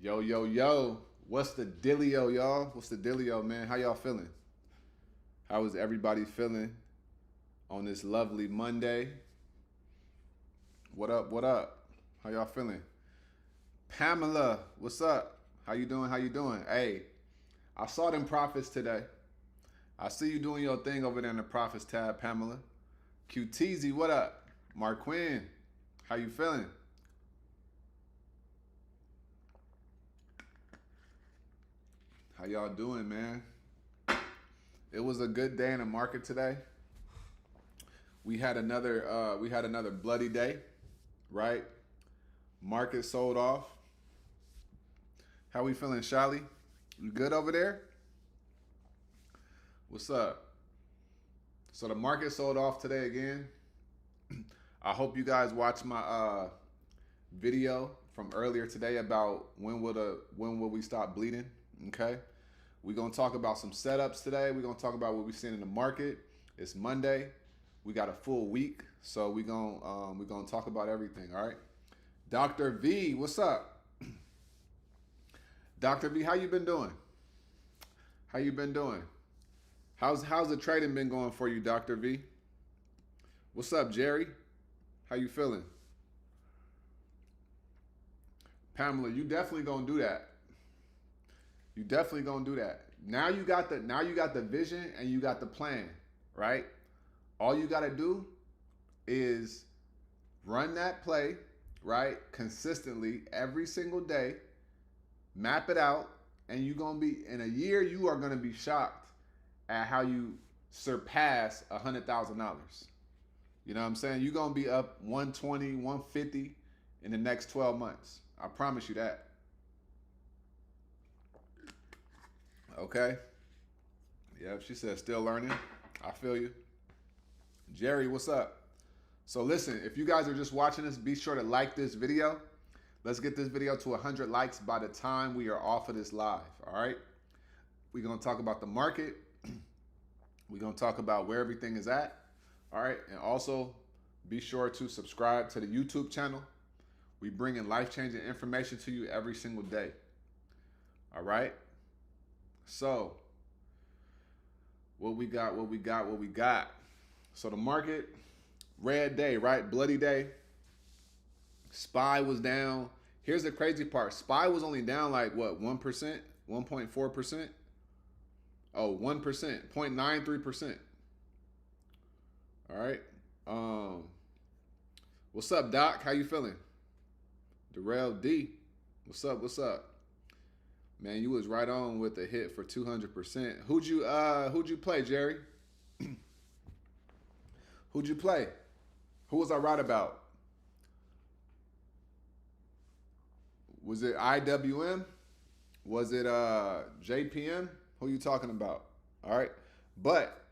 Yo, yo, yo. What's the dealio, y'all? What's the dealio, man? How y'all feeling? How is everybody feeling on this lovely Monday? What up? What up? How y'all feeling? Pamela, what's up? How you doing? How you doing? Hey, I saw them profits today. I see you doing your thing over there in the profits tab, Pamela. QTZ, what up? Marquin, how you feeling? How y'all doing, man? It was a good day in the market today. We had another bloody day, right? Market sold off. How we feeling, Shally? You good over there? What's up? So the market sold off today again. I hope you guys watched my video from earlier today about when will we stop bleeding? Okay, we're gonna talk about some setups today. We're gonna talk about what we're seeing in the market. It's Monday. We got a full week, so we're gonna talk about everything. All right, Dr. V, what's up? Dr. V, how you been doing? How you been doing? How's the trading been going for you, Dr. V? What's up, Jerry? How you feeling? Pamela, you definitely gonna do that. You definitely gonna do that. Now you got the vision and you got the plan, right? All you gotta do is run that play, right? Consistently every single day, map it out, and you're gonna be in a year, you are gonna be shocked at how you surpass $100,000. You know what I'm saying? You're gonna be up 120, 150 in the next 12 months. I promise you that. Okay. Yeah, she said still learning. I feel you. Jerry, what's up? So listen, if you guys are just watching this, be sure to like this video. Let's get this video to 100 likes by the time we are off of this live, all right? We're going to talk about the market. We're going to talk about where everything is at, all right? And also be sure to subscribe to the YouTube channel. We bring in life-changing information to you every single day, all right? So what we got. So the market, red day, right? Bloody day. SPY was down. Here's the crazy part. SPY was only down like what, 1%, 1.4%? Oh, 1%, 0.93%. All right. What's up, Doc? How you feeling? Darrell D. What's up? What's up? Man, you was right on with the hit for 200%. Who'd you play, Jerry? Who'd you play? Who was I right about? Was it IWM? Was it JPM? Who you talking about? All right. But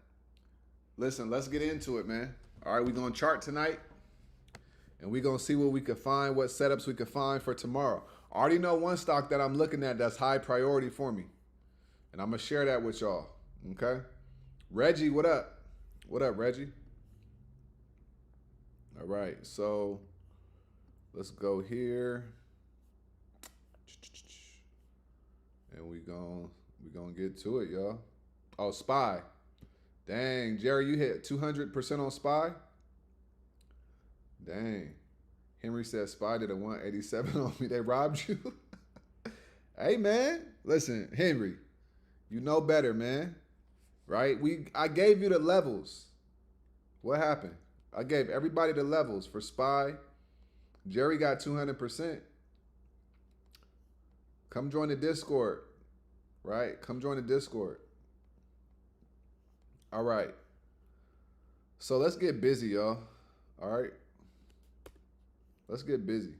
listen, let's get into it, man. All right, we're gonna chart tonight. And we're gonna see what we can find, what setups we can find for tomorrow. I already know one stock that I'm looking at that's high priority for me. And I'm gonna share that with y'all. Okay? Reggie, what up? What up, Reggie? All right, so let's go here. And we gonna get to it, y'all. Oh, SPY. Dang, Jerry, you hit 200% on SPY? Dang. Henry said SPY did a 187 on me. They robbed you. Hey, man. Listen, Henry, you know better, man. Right? I gave you the levels. What happened? I gave everybody the levels for SPY. Jerry got 200%. Come join the Discord. Right? Come join the Discord. All right. So let's get busy, y'all. All right. Let's get busy.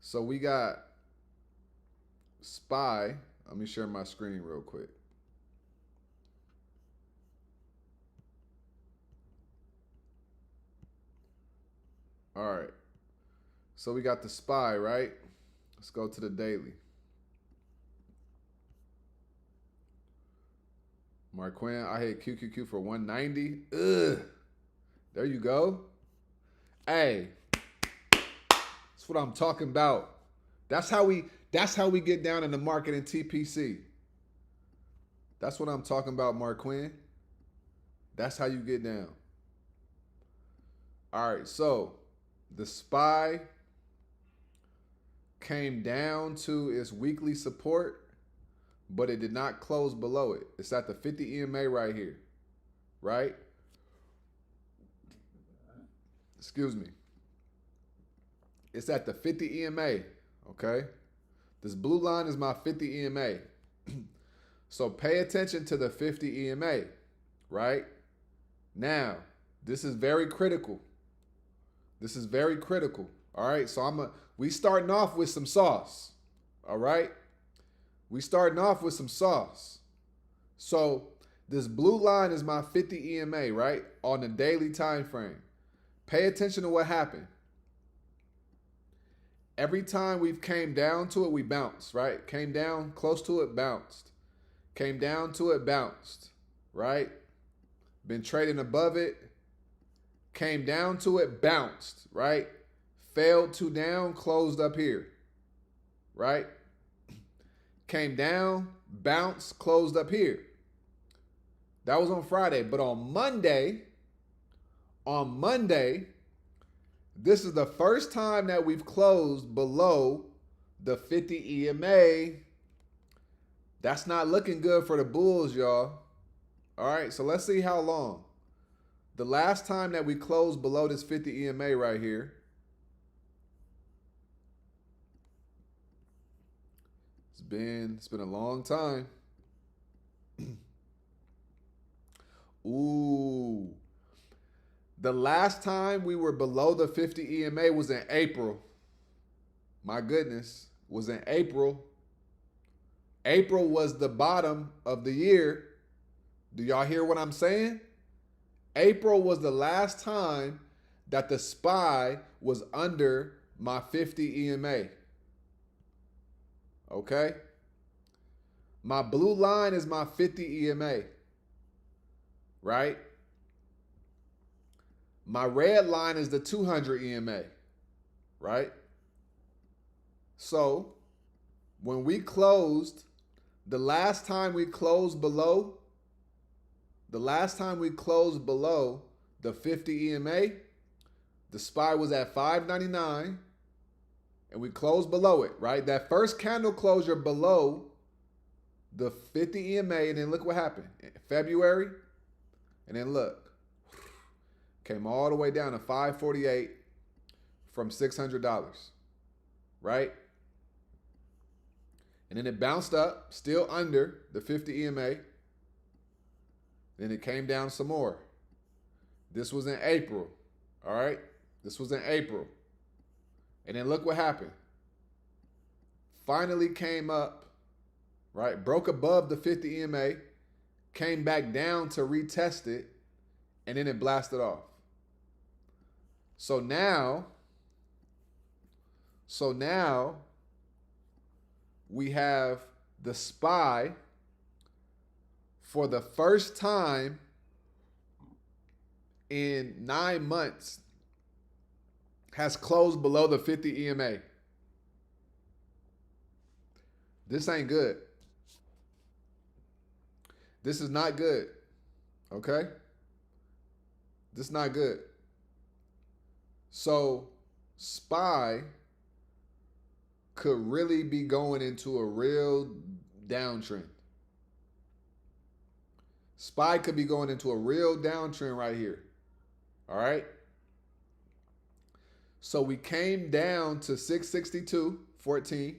So we got SPY. Let me share my screen real quick. All right. So we got the SPY, right? Let's go to the daily. Marquin, I hit QQQ for 190. Ugh. There you go. Hey, that's what I'm talking about. That's how we That's how we get down in the market in TPC. That's what I'm talking about, Mark Quinn. That's how you get down. All right, so the SPY came down to its weekly support, but it did not close below it. It's at the 50 EMA right here, right? Excuse me. It's at the 50 EMA, okay? This blue line is my 50 EMA. So pay attention to the 50 EMA, right? Now, this is very critical. This is very critical. All right, so we starting off with some sauce. All right? We starting off with some sauce. So this blue line is my 50 EMA, right? On the daily time frame. Pay attention to what happened. Every time we've came down to it, we bounced, right? Came down close to it, bounced. Came down to it, bounced, right? Been trading above it. Came down to it, bounced, right? Failed to down, closed up here, right? Came down, bounced, closed up here. That was on Friday. But on Monday, this is the first time that we've closed below the 50 EMA. That's not looking good for the bulls, y'all. All right, so let's see how long. The last time that we closed below this 50 EMA right here, it's been a long time. Ooh. The last time we were below the 50 EMA was in April. My goodness, was in April. April was the bottom of the year. Do y'all hear what I'm saying? April was the last time that the SPY was under my 50 EMA. Okay? My blue line is my 50 EMA. Right? My red line is the 200 EMA. Right? So, when we closed, the last time we closed below the 50 EMA, the SPY was at 599 and we closed below it, right? That first candle closure below the 50 EMA, and then look what happened. In February, and then look, came all the way down to 548 from $600, right? And then it bounced up, still under the 50 EMA. Then it came down some more. This was in April, all right? This was in April. And then look what happened. Finally came up, right? Broke above the 50 EMA, came back down to retest it, and then it blasted off. So now we have the SPY for the first time in 9 months has closed below the 50 EMA. This ain't good. This is not good. Okay? This is not good. So SPY could really be going into a real downtrend. SPY could be going into a real downtrend right here. All right? So we came down to 662.14.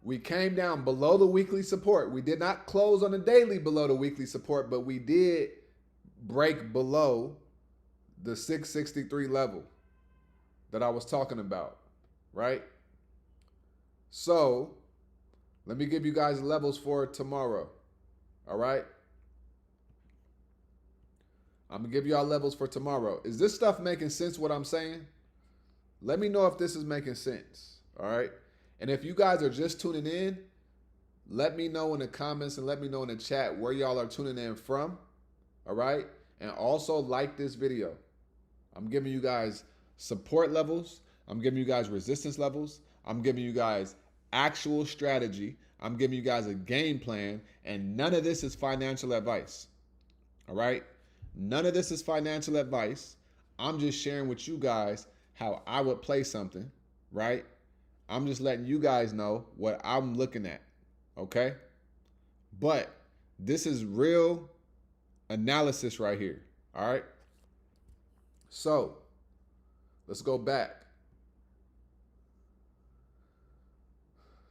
We came down below the weekly support. We did not close on the daily below the weekly support, but we did break below the 663 level that I was talking about, right? So let me give you guys levels for tomorrow, all right? I'm going to give y'all levels for tomorrow. Is this stuff making sense, what I'm saying? Let me know if this is making sense, all right? And if you guys are just tuning in, let me know in the comments and let me know in the chat where y'all are tuning in from, all right? And also like this video. I'm giving you guys support levels. I'm giving you guys resistance levels. I'm giving you guys actual strategy. I'm giving you guys a game plan, and none of this is financial advice. All right? None of this is financial advice. I'm just sharing with you guys how I would play something, right? I'm just letting you guys know what I'm looking at, okay? But this is real analysis right here, all right? So, let's go back.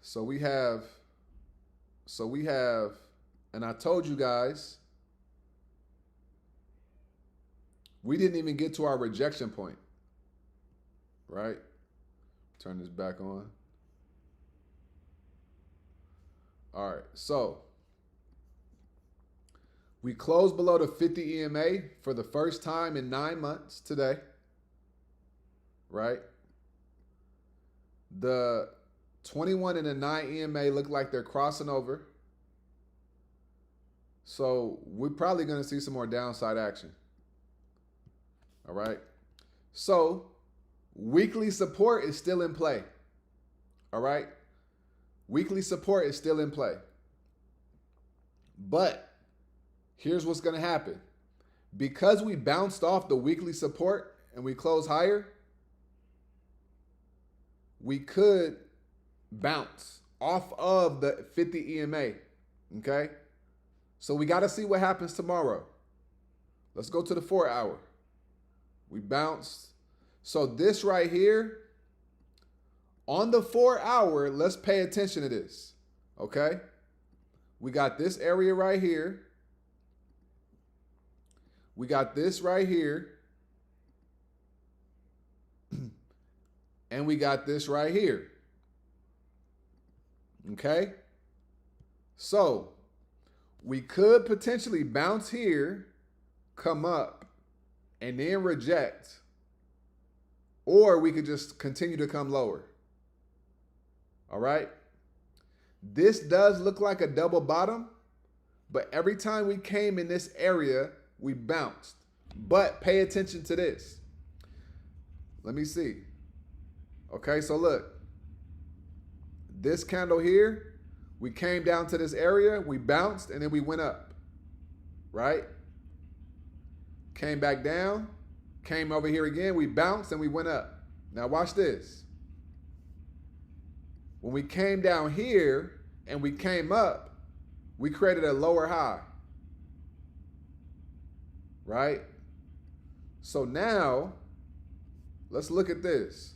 So we have, and I told you guys, we didn't even get to our rejection point, right? Turn this back on. All right, so we closed below the 50 EMA for the first time in 9 months today, right? The 21 and the 9 EMA look like they're crossing over. So we're probably going to see some more downside action. All right. So weekly support is still in play. All right. Weekly support is still in play. But here's what's going to happen. Because we bounced off the weekly support and we closed higher, we could bounce off of the 50 EMA. Okay. So we got to see what happens tomorrow. Let's go to the 4 hour. We bounced. So this right here, on the 4 hour, let's pay attention to this. Okay. We got this area right here. We got this right here. And we got this right here. Okay. So we could potentially bounce here, come up, and then reject. Or we could just continue to come lower. All right. This does look like a double bottom, but every time we came in this area, we bounced. But pay attention to this. Let me see. Okay, so look. This candle here, we came down to this area, we bounced, and then we went up. Right? Came back down, came over here again, we bounced, and we went up. Now watch this. When we came down here and we came up, we created a lower high. Right? So now, let's look at this.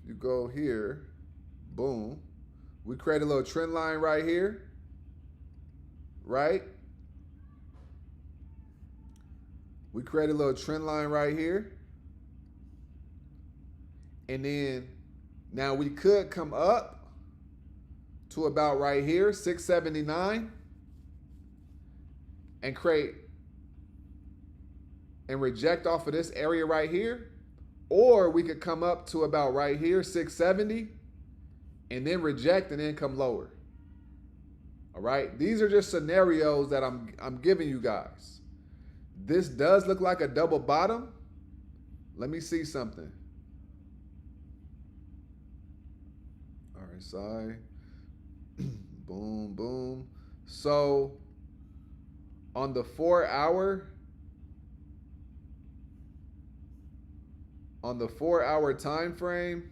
You go here, boom. We create a little trend line right here, right? We create a little trend line right here. And then now we could come up to about right here, 679, and create and reject off of this area right here. Or we could come up to about right here, 670, and then reject and then come lower. All right? These are just scenarios that I'm giving you guys. This does look like a double bottom. Let me see something. RSI. Boom, boom. So on the 4 hour, time frame,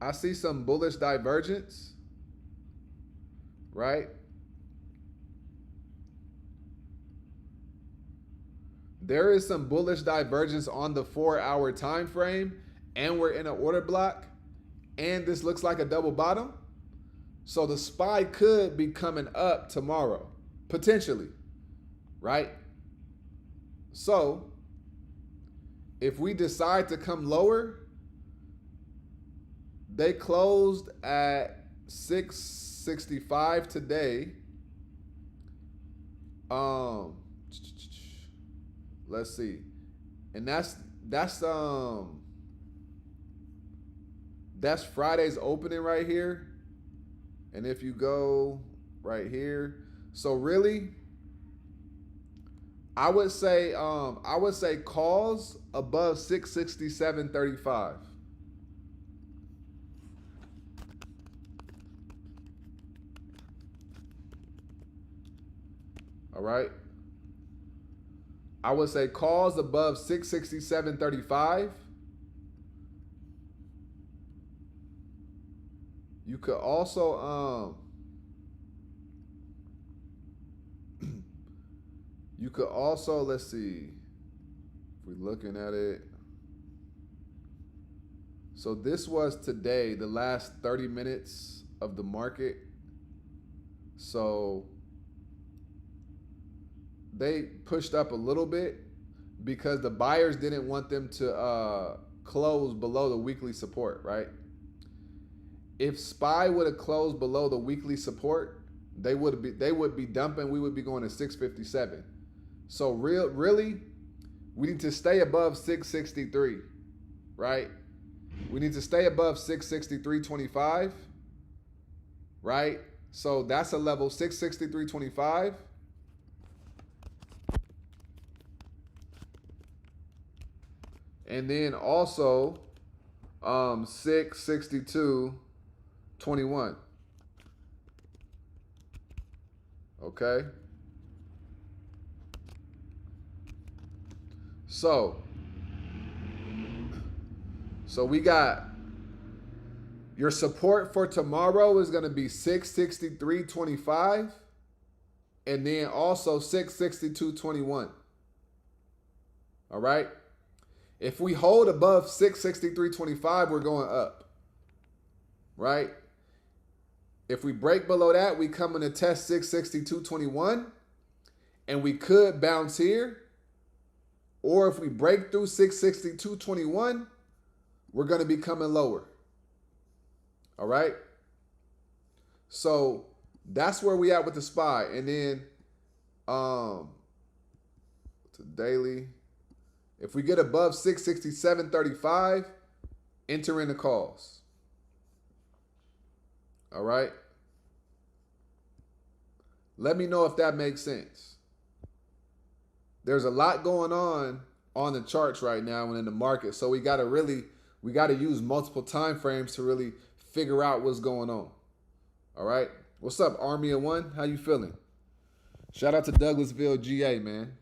I see some bullish divergence, right? There is some bullish divergence on the 4 hour time frame, and we're in an order block, and this looks like a double bottom. So the SPY could be coming up tomorrow, potentially, right? So if we decide to come lower, they closed at 665 today. Let's see. And that's Friday's opening right here. And if you go right here, so really, I would say calls above 667.35. All right. I would say calls above 667.35. You could also let's see, if we're looking at it. So this was today, the last 30 minutes of the market. So they pushed up a little bit because the buyers didn't want them to close below the weekly support, right? If SPY would have closed below the weekly support, they would be dumping. We would be going to 657. So really, we need to stay above 663, right? We need to stay above 663.25, right? So that's a level 663.25. And then also 662.21. Okay. So we got your support for tomorrow is going to be 663.25 and then also 662.21. All right. If we hold above 663.25, we're going up. Right? If we break below that, we come in to test 662.21 and we could bounce here. Or if we break through 662.21, we're going to be coming lower. All right? So that's where we at with the SPY. And then to daily, if we get above 667.35, enter in the calls. All right? Let me know if that makes sense. There's a lot going on the charts right now and in the market. So we got to use multiple time frames to really figure out what's going on. All right? What's up, Army of One? How you feeling? Shout out to Douglasville, GA, man.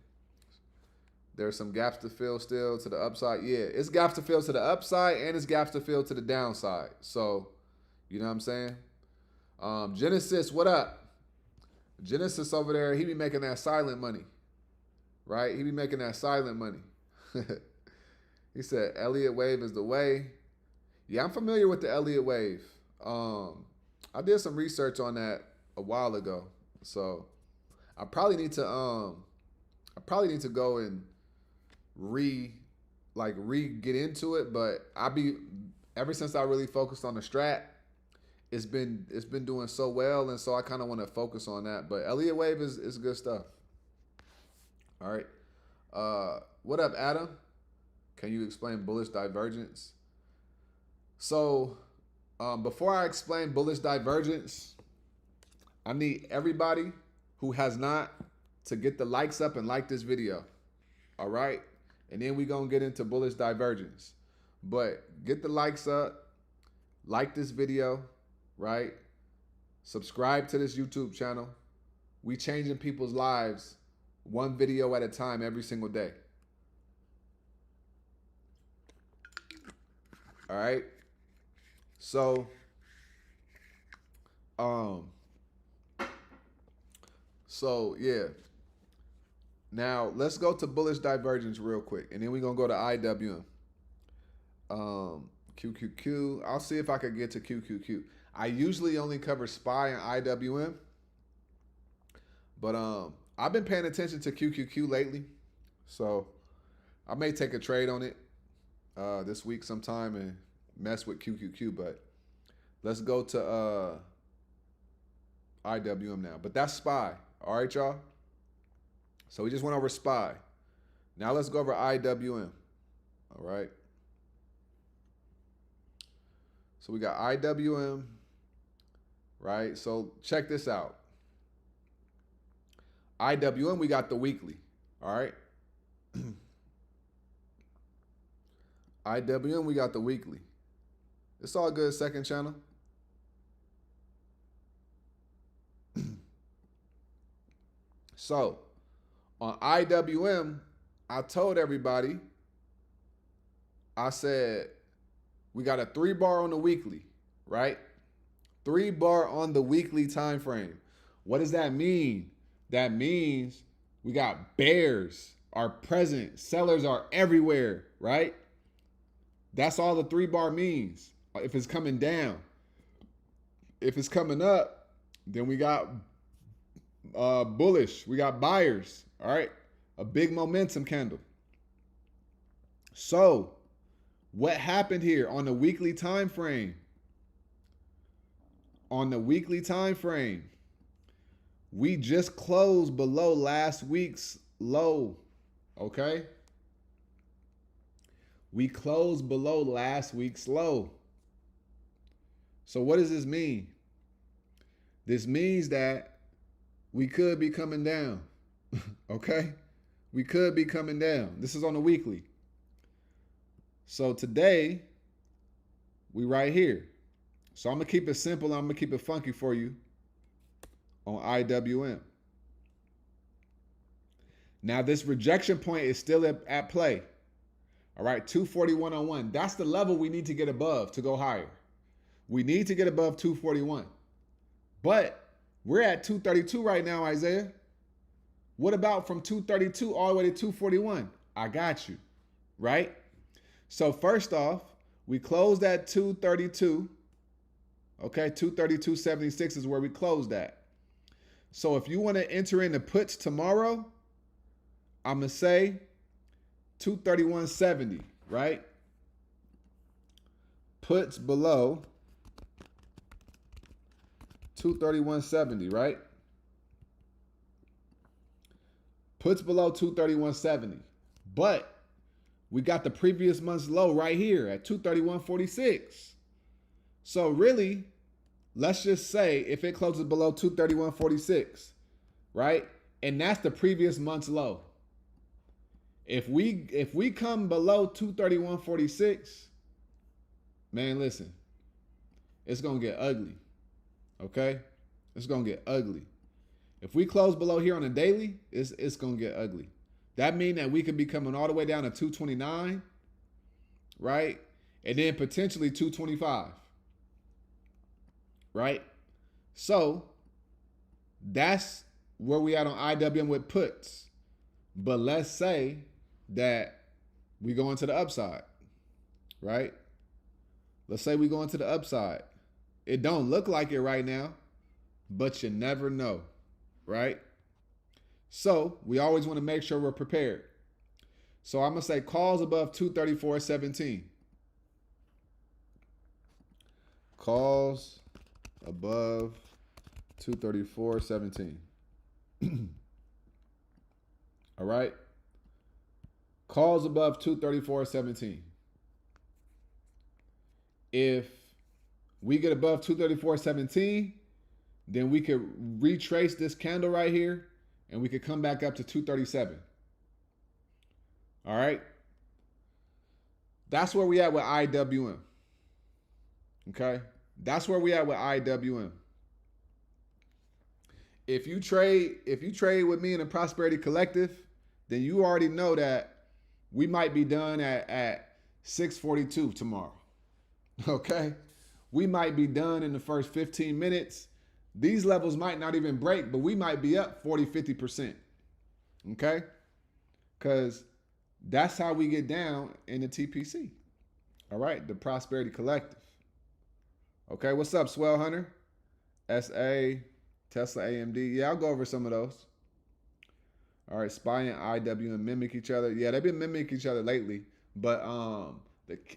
There's some gaps to fill still to the upside. Yeah, it's gaps to fill to the upside and it's gaps to fill to the downside. So, you know what I'm saying? Genesis, what up? Genesis over there, he be making that silent money. Right? He be making that silent money. He said, Elliott wave is the way. Yeah, I'm familiar with the Elliott wave. I did some research on that a while ago. So I probably need to go and get into it, but ever since I really focused on the strat, it's been doing so well, and so I kind of want to focus on that. But Elliott wave is good stuff. All right. What up, Adam? Can you explain bullish divergence? So before I explain bullish divergence, I need everybody who has not to get the likes up and like this video. All right. And then we're going to get into bullish divergence. But get the likes up, like this video, right? Subscribe to this YouTube channel. We changing people's lives one video at a time every single day. All right. So, yeah. Now let's go to bullish divergence real quick, and then we're gonna go to IWM. QQQ. I'll see if I can get to QQQ. I usually only cover SPY and IWM, but I've been paying attention to QQQ lately, so I may take a trade on it this week sometime and mess with QQQ. But let's go to IWM now. But that's SPY. All right, y'all. So we just went over SPY. Now let's go over IWM. All right. So we got IWM, right? So check this out. IWM, we got the weekly. All right. IWM, we got the weekly. It's all good, second channel. So on IWM, I told everybody, I said, we got a 3-bar on the weekly, right? 3-bar on the weekly time frame. What does that mean? That means we got bears are present. Sellers are everywhere, right? That's all the 3-bar means. If it's coming down. If it's coming up, then we got bullish. We got buyers, all right? A big momentum candle. So what happened here on the weekly time frame? On the weekly time frame, we just closed below last week's low, okay? We closed below last week's low. So what does this mean? This means that we could be coming down, okay? We could be coming down. This is on the weekly. So today, we right here. So I'm going to keep it simple. I'm going to keep it funky for you on IWM. Now, this rejection point is still at play. All right, 241.01. That's the level we need to get above to go higher. We need to get above 241. But we're at 232 right now, Isiah. What about from 232 all the way to 241? I got you, right? So first off, we closed at 232. Okay, 232.76 is where we closed at. So if you want to enter in the puts tomorrow, I'm going to say 231.70, right? Puts below 231.70, right? Puts below 231.70. But we got the previous month's low right here at 231.46. So really, let's just say if it closes below 231.46, right? And that's the previous month's low. If we come below 231.46, man, listen, it's going to get ugly. Okay? It's going to get ugly. If we close below here on a daily, it's going to get ugly. That means that we could be coming all the way down to 229, right? And then potentially 225. Right? So that's where we at on IWM with puts. But let's say that we go into the upside, right? Let's say we go into the upside. It don't look like it right now, but you never know, right? So we always want to make sure we're prepared. So I'm going to say calls above 234.17. Calls above 234.17. All right. Calls above 234.17. If we get above 234.17, then we could retrace this candle right here and we could come back up to 237. All right. That's where we at with IWM. Okay. That's where we at with IWM. If you trade with me in the Prosperity Collective, then you already know that we might be done at 6:42 tomorrow. Okay? We might be done in the first 15 minutes. These levels might not even break, but we might be up 40-50%. Okay? Because that's how we get down in the TPC. All right? The Prosperity Collective. Okay, what's up, Swell Hunter? SA, Tesla, AMD. Yeah, I'll go over some of those. All right, SPY and IWM mimic each other. Yeah, they've been mimicking each other lately. But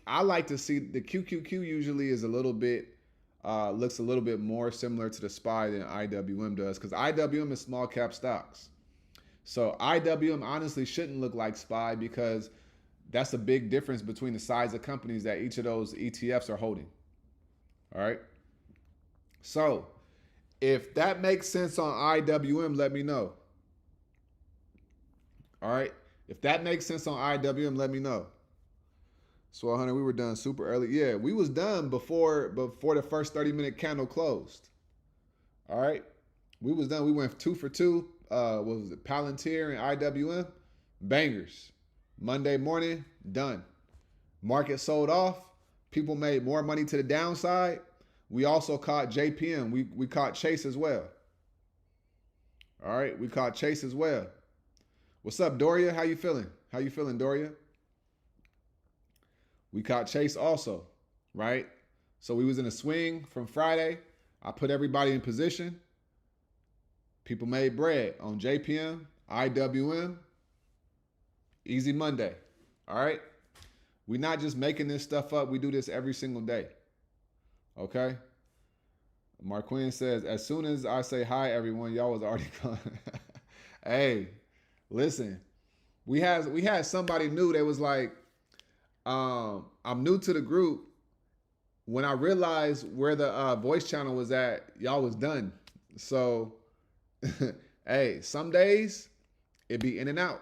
I like to see the QQQ usually is a little bit, looks a little bit more similar to the SPY than IWM does. Because IWM is small cap stocks. So IWM honestly shouldn't look like SPY because that's a big difference between the size of companies that each of those ETFs are holding. All right. So if that makes sense on IWM, let me know. All right. If that makes sense on IWM, let me know. So 100, we were done super early. Yeah, we was done before the first 30-minute candle closed. All right. We was done. We went 2 for 2. What was it? Palantir and IWM. Bangers. Monday morning, done. Market sold off. People made more money to the downside. We also caught JPM. We caught Chase as well. All right. We caught Chase as well. What's up, Doria? How you feeling? How you feeling, Doria? We caught Chase also, right? So we was in a swing from Friday. I put everybody in position. People made bread on JPM, IWM. Easy Monday. All right. We're not just making this stuff up. We do this every single day. Okay. Marquin says, as soon as I say hi, everyone, y'all was already gone. Hey, listen, we had somebody new that was like, I'm new to the group. When I realized where the voice channel was at, y'all was done. So, hey, some days it be in and out,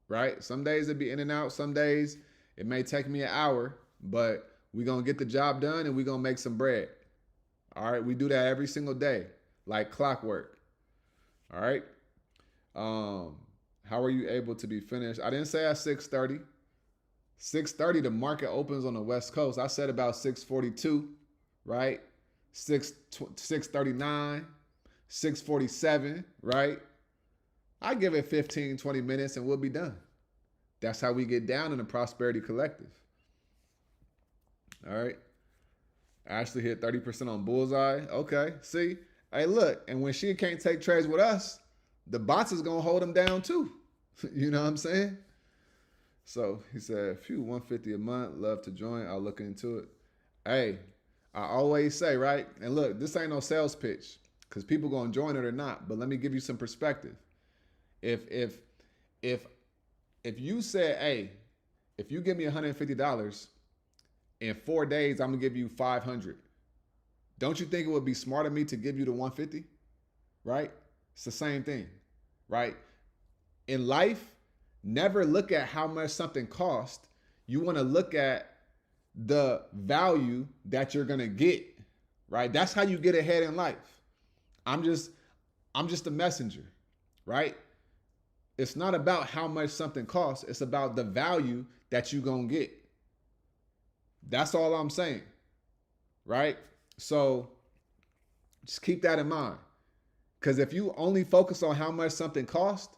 right? Some days it be in and out. Some days it may take me an hour, but we gonna get the job done and we gonna make some bread. All right, we do that every single day, like clockwork. All right. How are you able to be finished? I didn't say at 6:30. 6:30, the market opens on the West Coast. I said about 6:42, right? 6:39, 6:47, right? I give it 15, 20 minutes and we'll be done. That's how we get down in the Prosperity Collective. All right. Ashley hit 30% on Bullseye. Okay, see? Hey, look, and when she can't take trades with us, the bots is going to hold them down too. You know what I'm saying? So he said, phew, 150 a month, love to join. I'll look into it. Hey, I always say, right? And look, this ain't no sales pitch because people going to join it or not. But let me give you some perspective. If you said, hey, if you give me $150 in 4 days, I'm gonna give you 500. Don't you think it would be smart of me to give you the 150? Right? It's the same thing, right? In life, never look at how much something costs. You want to look at the value that you're gonna get, right? That's how you get ahead in life. I'm just a messenger, right? It's not about how much something costs. It's about the value that you're gonna get. That's all I'm saying, right? So just keep that in mind. Because if you only focus on how much something costs,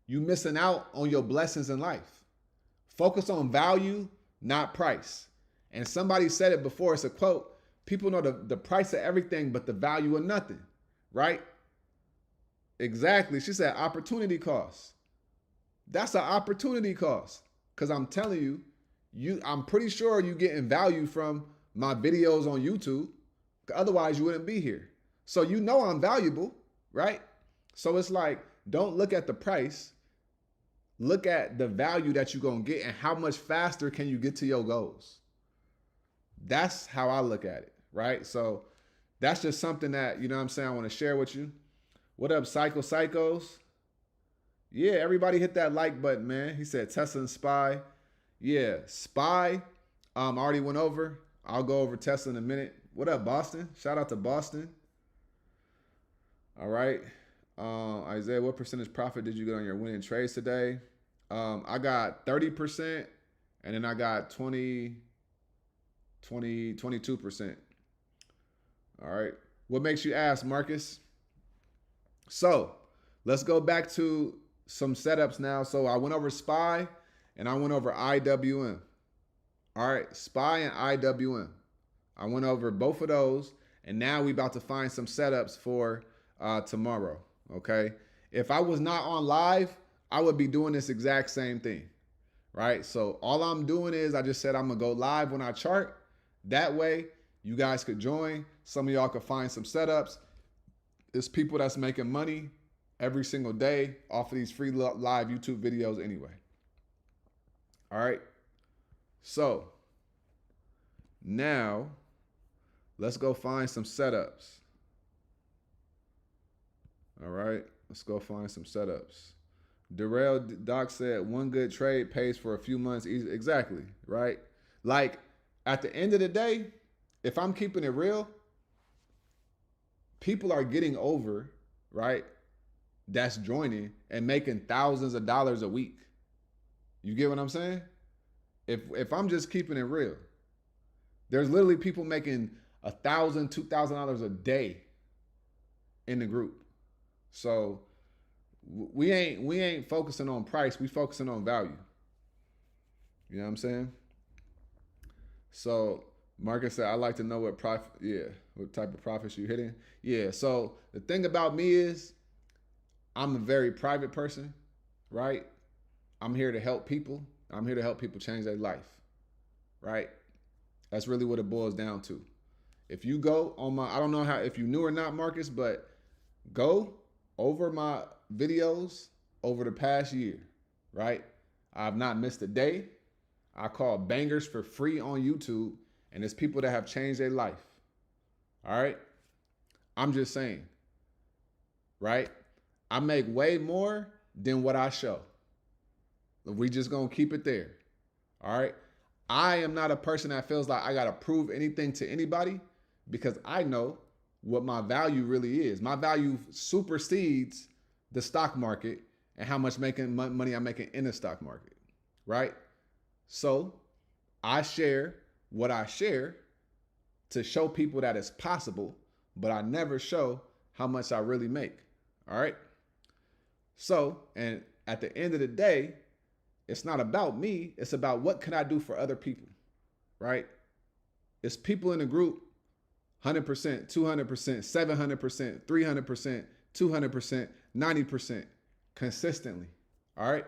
you're missing out on your blessings in life. Focus on value, not price. And somebody said it before, it's a quote, people know the price of everything but the value of nothing, right? Exactly. She said opportunity cost. That's an opportunity cost. Because I'm telling you, I'm pretty sure you're getting value from my videos on YouTube. Otherwise, you wouldn't be here. So you know I'm valuable, right? So it's like, don't look at the price. Look at the value that you're going to get and how much faster can you get to your goals. That's how I look at it, right? So that's just something that, you know what I'm saying, I want to share with you. What up, Psychos? Yeah, everybody hit that like button, man. He said Tesla and SPY. Yeah, SPY, I already went over. I'll go over Tesla in a minute. What up, Boston? Shout out to Boston. All right. Isaiah, what percentage profit did you get on your winning trades today? I got 30%, and then I got 22%. All right. What makes you ask, Marcus? So let's go back to some setups now. So I went over SPY and I went over IWM. All right, SPY and IWM. I went over both of those, and now we about to find some setups for tomorrow, okay? If I was not on live, I would be doing this exact same thing, right? So all I'm doing is I just said I'm going to go live when I chart. That way, you guys could join. Some of y'all could find some setups. There's people that's making money every single day off of these free live YouTube videos anyway. All right. So now let's go find some setups. All right. Let's go find some setups. Darrell Doc said one good trade pays for a few months. Exactly, right? Like at the end of the day, if I'm keeping it real, people are getting over, right? That's joining and making thousands of dollars a week. You get what I'm saying? If I'm just keeping it real, there's literally people making $1,000, $2,000 a day in the group. So we ain't focusing on price. We focusing on value. You know what I'm saying? So Marcus said, I like to know what profit. Yeah, what type of profits you hitting. Yeah. So the thing about me is, I'm a very private person, right? I'm here to help people. I'm here to help people change their life, right? That's really what it boils down to. If you go on my, I don't know how, if you knew or not, Marcus, but go over my videos over the past year, right? I've not missed a day. I call bangers for free on YouTube, and it's people that have changed their life. All right? I'm just saying, right? I make way more than what I show. We just gonna keep it there. All right? I am not a person that feels like I gotta prove anything to anybody because I know what my value really is. My value supersedes the stock market and how much money I'm making in the stock market, right? So I share what I share to show people that it's possible, but I never show how much I really make, all right? So, and at the end of the day, it's not about me. It's about what can I do for other people, right? It's people in the group, 100%, 200%, 700%, 300%, 200%, 90% consistently, all right?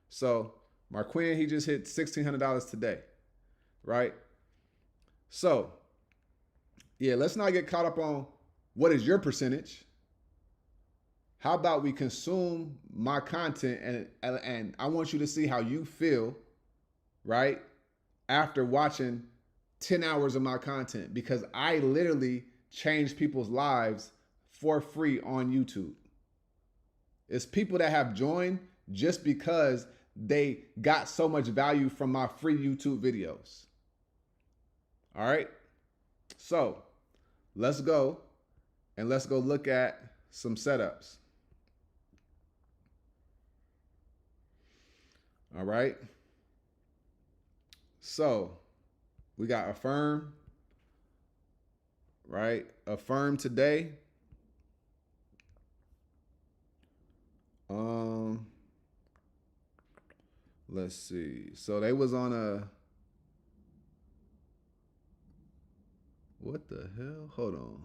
So Marquin, he just hit $1,600 today, right? So, yeah, let's not get caught up on what is your percentage. How about we consume my content and I want you to see how you feel, right? After watching 10 hours of my content, because I literally change people's lives for free on YouTube. It's people that have joined just because they got so much value from my free YouTube videos. All right. So let's go and let's go look at some setups. All right. So we got Affirm, right? Affirm today. Let's see. So they was on a, what the hell? Hold on.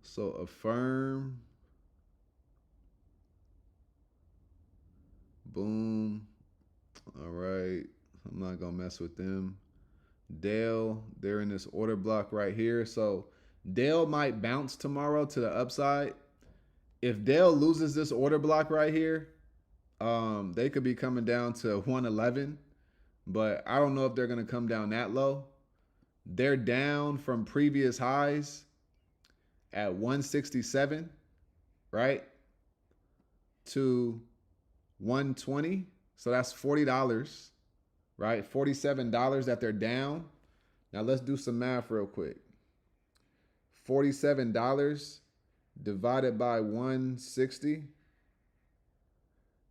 So Affirm. Boom. All right. I'm not going to mess with them. Dale, they're in this order block right here. So Dale might bounce tomorrow to the upside. If Dale loses this order block right here, they could be coming down to 111. But I don't know if they're going to come down that low. They're down from previous highs at 167, right? To 120. So that's $40, right? $47 that they're down. Now let's do some math real quick. $47 divided by 160.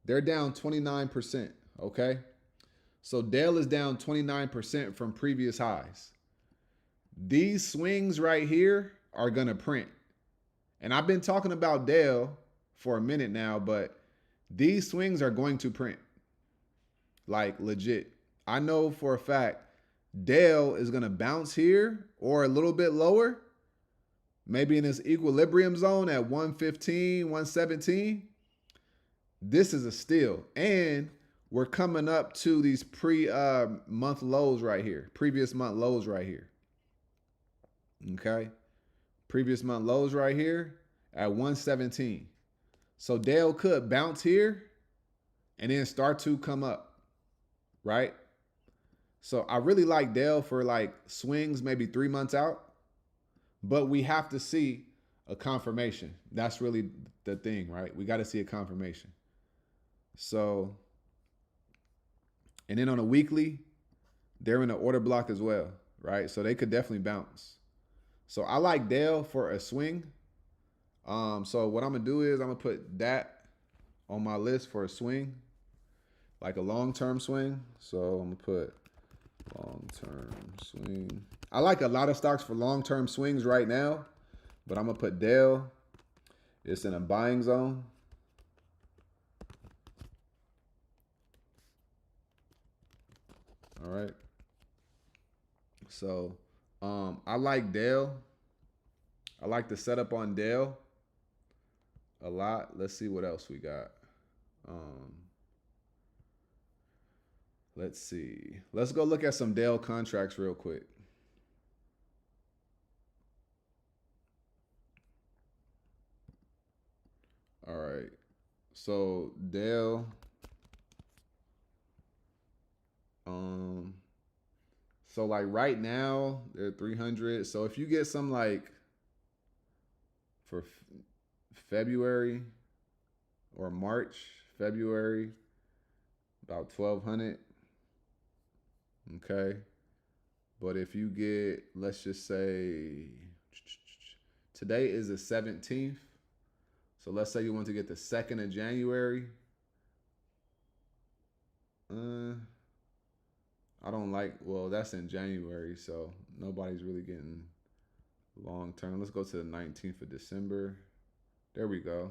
They're down 29%, okay? So Dale is down 29% from previous highs. These swings right here are going to print. And I've been talking about Dale for a minute now, but these swings are going to print. Like legit. I know for a fact Dale is going to bounce here or a little bit lower. Maybe in this equilibrium zone at 115, 117. This is a steal. And we're coming up to these month lows right here. Previous month lows right here. Okay. Previous month lows right here at 117. So Dale could bounce here and then start to come up, right? So I really like Dale for like swings maybe 3 months out, but we have to see a confirmation. That's really the thing, right? We got to see a confirmation. So, and then on a weekly, they're in the order block as well, right? So they could definitely bounce. So I like Dell for a swing. So what I'm gonna do is I'm gonna put that on my list for a swing, like a long-term swing. So I'm gonna put long-term swing. I like a lot of stocks for long-term swings right now, but I'm gonna put Dell. It's in a buying zone. All right. So I like Dell. I like the setup on Dell a lot. Let's see what else we got. Let's see. Let's go look at some Dell contracts real quick. All right. So Dell. So like right now they're 300. So if you get some like for February or March, February, about 1,200. Okay. But if you get, let's just say, today is the 17th. So let's say you want to get the 2nd of January. I don't like, well, that's in January, so nobody's really getting long term. Let's go to the 19th of December. There we go.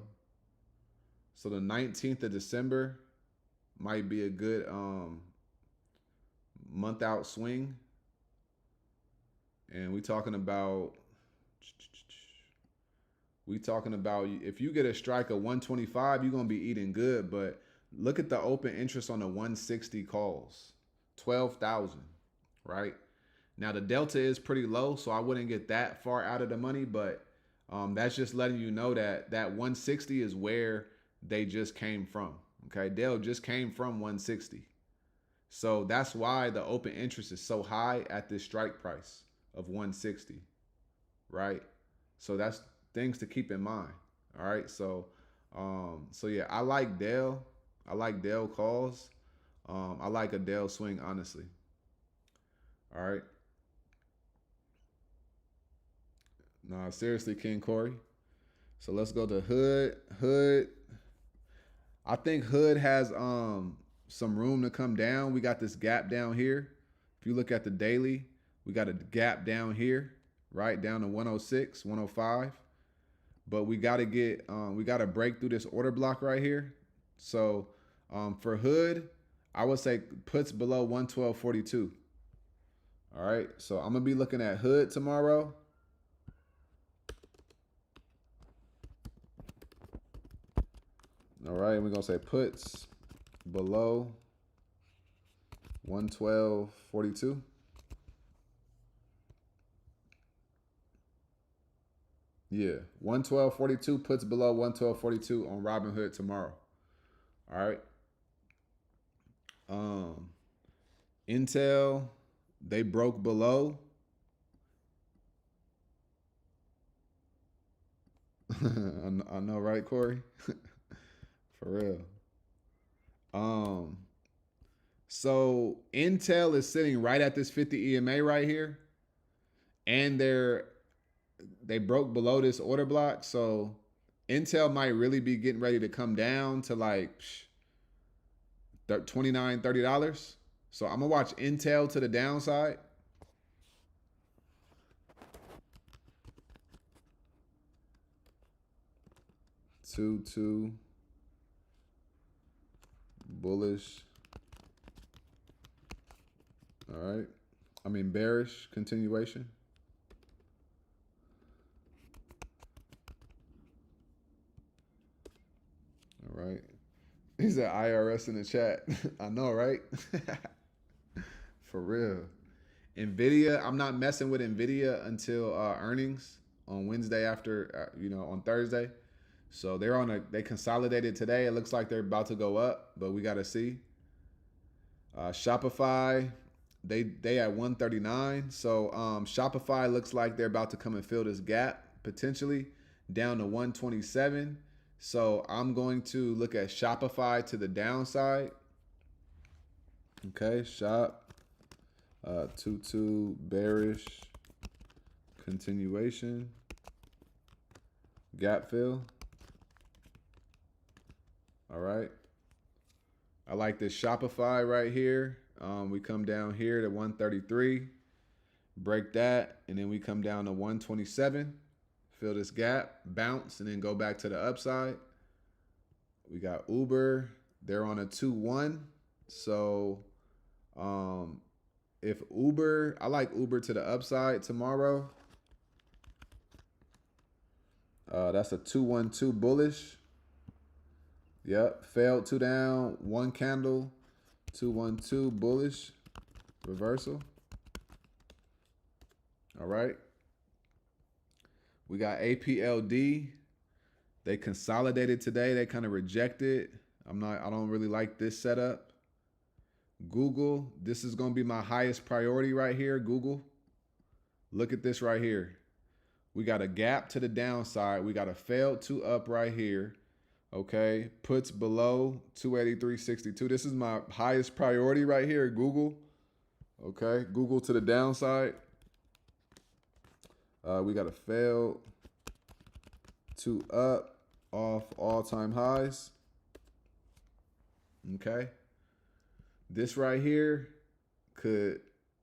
So the 19th of December might be a good month out swing. And we talking about if you get a strike of 125, you're going to be eating good. But look at the open interest on the 160 calls. 12,000, right? Now the delta is pretty low, so I wouldn't get that far out of the money, but that's just letting you know that that 160 is where they just came from. Okay, Dell just came from 160. So that's why the open interest is so high at this strike price of 160, right? So that's things to keep in mind. All right, so yeah, I like Dell. I like Dell calls. I like a Dell swing, honestly. All right. No, seriously, King Corey. So let's go to Hood. Hood. I think Hood has some room to come down. We got this gap down here. If you look at the daily, we got a gap down here, right down to 106, 105. But we got to break through this order block right here. So for Hood, I would say puts below 112.42. All right, so I'm gonna be looking at Hood tomorrow. All right, we're gonna say puts below 112.42. Yeah, 112.42 puts below 112.42 on Robinhood tomorrow. All right. Intel, they broke below. I know, right, Corey? For real. So Intel is sitting right at this 50 EMA right here, and they broke below this order block. So Intel might really be getting ready to come down to like $29, $30. So I'm gonna watch Intel to the downside. Two bullish. All right. I mean bearish continuation. All right. He said IRS in the chat. I know, right? For real. Nvidia, I'm not messing with Nvidia until earnings on Wednesday after, on Thursday. So they consolidated today. It looks like they're about to go up, but we got to see. Shopify, they at 139. So Shopify looks like they're about to come and fill this gap potentially. down to 127. So I'm going to look at Shopify to the downside. Okay, shop 2-2 bearish continuation, gap fill. All right. I like this Shopify right here. We come down here to 133, break that, and then we come down to 127, fill this gap, bounce, and then go back to the upside. We got Uber. They're on a 2-1. So if Uber, I like Uber to the upside tomorrow. That's a 2-1-2 bullish. Yep, failed 2 down, 1 candle, 2-1-2 bullish, reversal. All right. We got APLD. They consolidated today. They kind of rejected. I don't really like this setup. Google, this is going to be my highest priority right here, Google. Look at this right here. We got a gap to the downside. We got a failed 2 up right here. Okay, puts below 283.62. This is my highest priority right here, Google. Okay, Google to the downside. We got a failed 2 up off all-time highs. Okay, this right here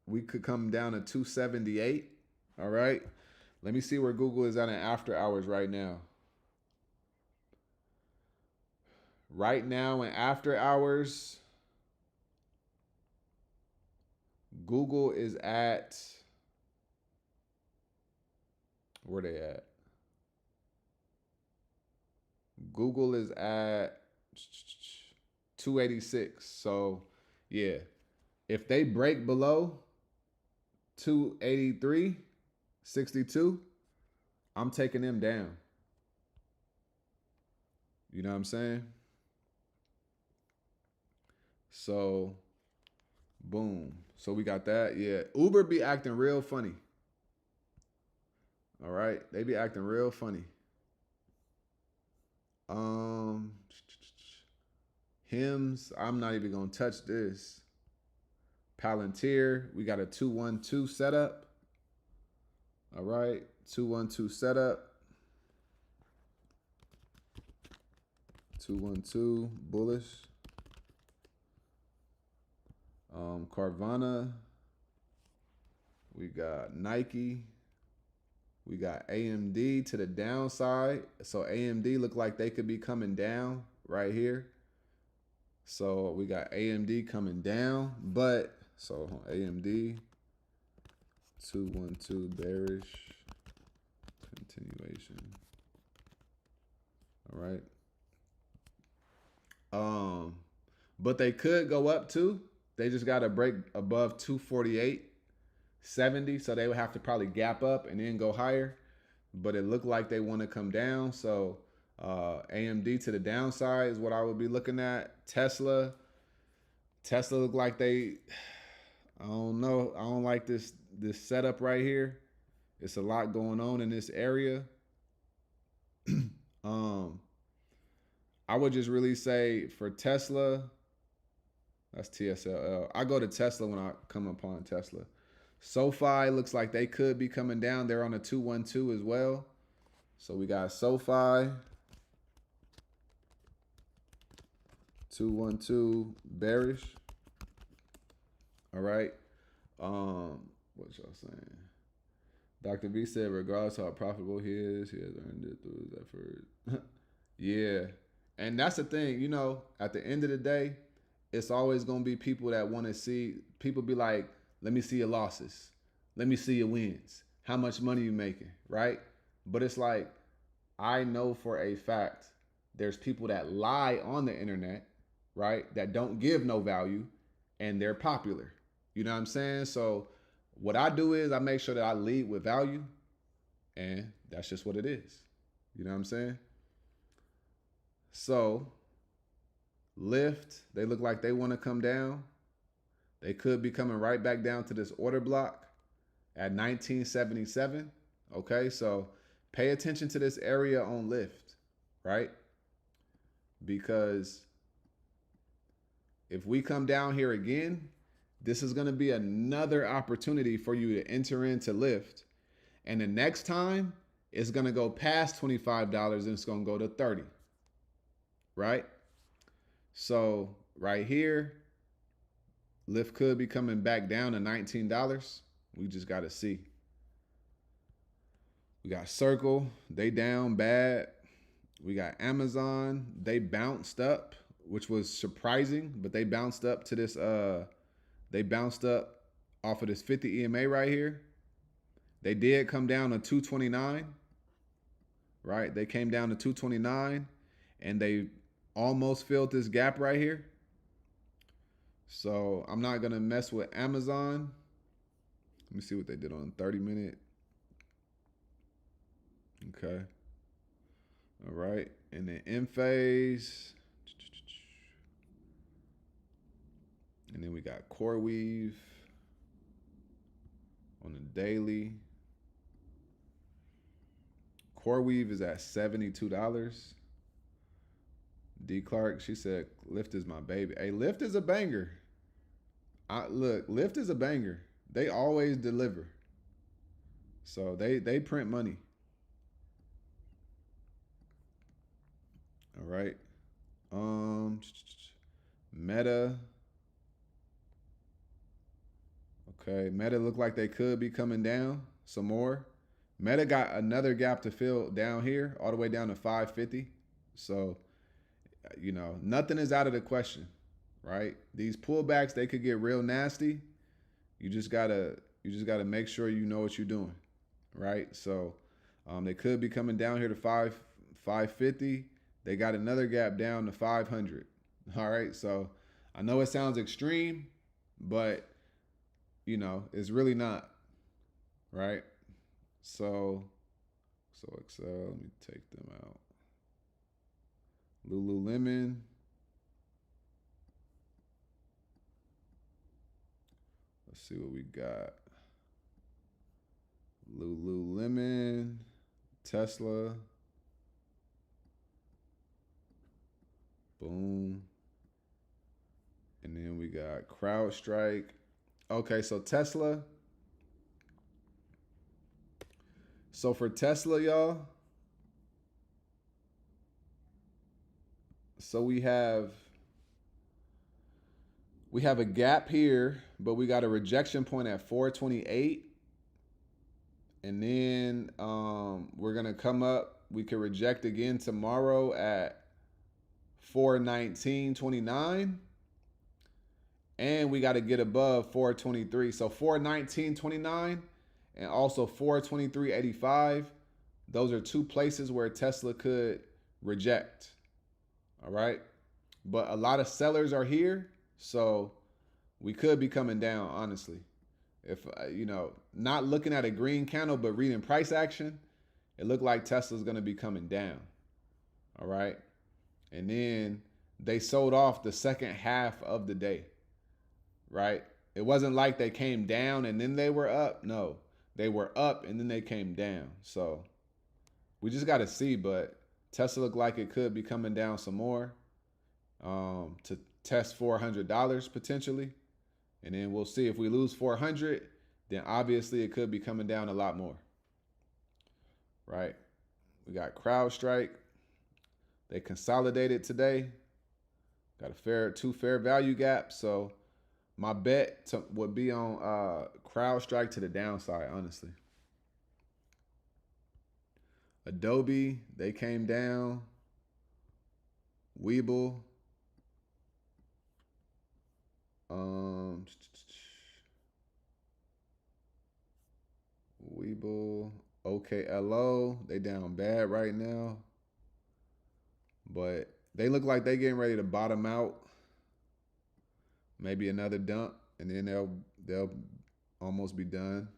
we could come down to 278. All right, let me see where Google is at in after hours right now. Right now in after hours, Google is at, where they at? Google is at 286. So yeah, if they break below 283.62, I'm taking them down. You know what I'm saying? So, boom. So we got that. Yeah. Uber be acting real funny. All right. They be acting real funny. Hims. I'm not even going to touch this. Palantir. We got a 2-1-2 setup. All right. 2-1-2 setup. 2-1-2 bullish. Carvana, we got Nike, we got AMD to the downside. So AMD look like they could be coming down right here. So we got AMD coming down, but so AMD 2-1-2 bearish continuation. All right. But they could go up too. They just got to break above 248.70. So they would have to probably gap up and then go higher. But it looked like they want to come down. So AMD to the downside is what I would be looking at. Tesla look like they, I don't know. I don't like this setup right here. It's a lot going on in this area. I would just really say for Tesla, that's TSLL. I go to Tesla when I come upon Tesla. SoFi looks like they could be coming down. They're on a 2-1-2 as well. So we got SoFi, 2-1-2 bearish. All right. What y'all saying? Dr. B said, regardless how profitable he has earned it through his effort. Yeah. And that's the thing, you know, at the end of the day, it's always going to be people that want to see, people be like, let me see your losses. Let me see your wins. How much money you making, right? But it's like, I know for a fact there's people that lie on the internet, right? That don't give no value and they're popular. You know what I'm saying? So what I do is I make sure that I lead with value, and that's just what it is. You know what I'm saying? So Lyft, they look like they want to come down. They could be coming right back down to this order block at 1977. Okay, so Pay attention to this area on Lyft, right? Because if we come down here again, this is going to be another opportunity for you to enter into Lyft. And the next time, it's going to go past $25 and it's going to go to 30, right? So right here, Lyft could be coming back down to $19. We just got to see. We got Circle, they down bad. We got Amazon, they bounced up, which was surprising, but they bounced up to this, they bounced up off of this 50 EMA right here. They did come down to 229, right? They came down to 229 and they almost filled this gap right here. So I'm not going to mess with Amazon. Let me see what they did on 30-minute. Okay. All right. And then in phase. And then we got Core Weave on the daily. Core Weave is at $72. D. Clark, she said, Lyft is my baby. Hey, Lyft is a banger. Look, Lyft is a banger. They always deliver. So they print money. All right. Meta. Okay, Meta look like they could be coming down some more. Meta got another gap to fill down here, all the way down to 550. So, you know, nothing is out of the question, right? These pullbacks, they could get real nasty. You just gotta make sure you know what you're doing, right? So, they could be coming down here to 550. They got another gap down to 500. All right, so I know it sounds extreme, but you know, it's really not, right? So Excel, let me take them out. Lululemon. Let's see what we got. Lululemon, Tesla. Boom. And then we got CrowdStrike. Okay, so Tesla. So for Tesla, y'all, so we have a gap here, but we got a rejection point at 428. And then we're going to come up. We could reject again tomorrow at 419.29. And we got to get above 423. So 419.29 and also 423.85. Those are two places where Tesla could reject. All right. But a lot of sellers are here. So we could be coming down, honestly. If, you know, not looking at a green candle, but reading price action, it looked like Tesla's going to be coming down. All right. And then they sold off the second half of the day. Right? It wasn't like they came down and then they were up. No, they were up and then they came down. So we just got to see, but Tesla looked like it could be coming down some more to test $400 potentially. And then we'll see if we lose 400, then obviously it could be coming down a lot more. Right? We got CrowdStrike. They consolidated today. Got two fair value gaps. So my bet would be on CrowdStrike to the downside, honestly. Adobe, they came down. Weeble. Weeble. OKLO, they down bad right now. But they look like they getting ready to bottom out. Maybe another dump, and then they'll almost be done.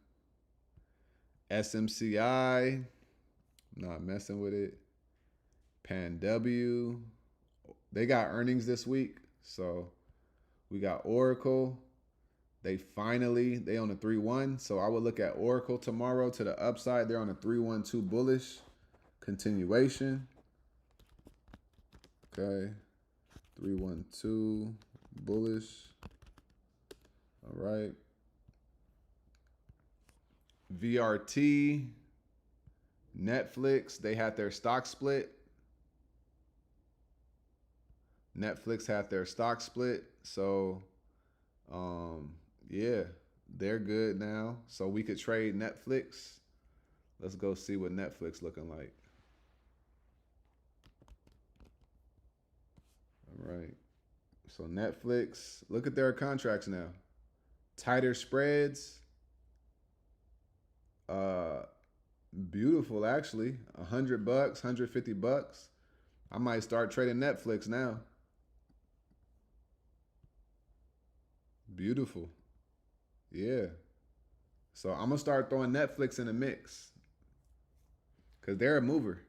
SMCI, not messing with it. PanW, they got earnings this week, so we got Oracle. They on a 3-1, so I would look at Oracle tomorrow to the upside. They're on a 3-1-2 bullish. Continuation. Okay. 312 bullish. All right. VRT. Netflix, they had their stock split. Netflix had their stock split. So, yeah, they're good now. So we could trade Netflix. Let's go see what Netflix looking like. All right. So Netflix, look at their contracts now. Tighter spreads. Beautiful actually. $100, $150. I might start trading Netflix now. Beautiful. Yeah. So I'm gonna start throwing Netflix in the mix. Cause they're a mover.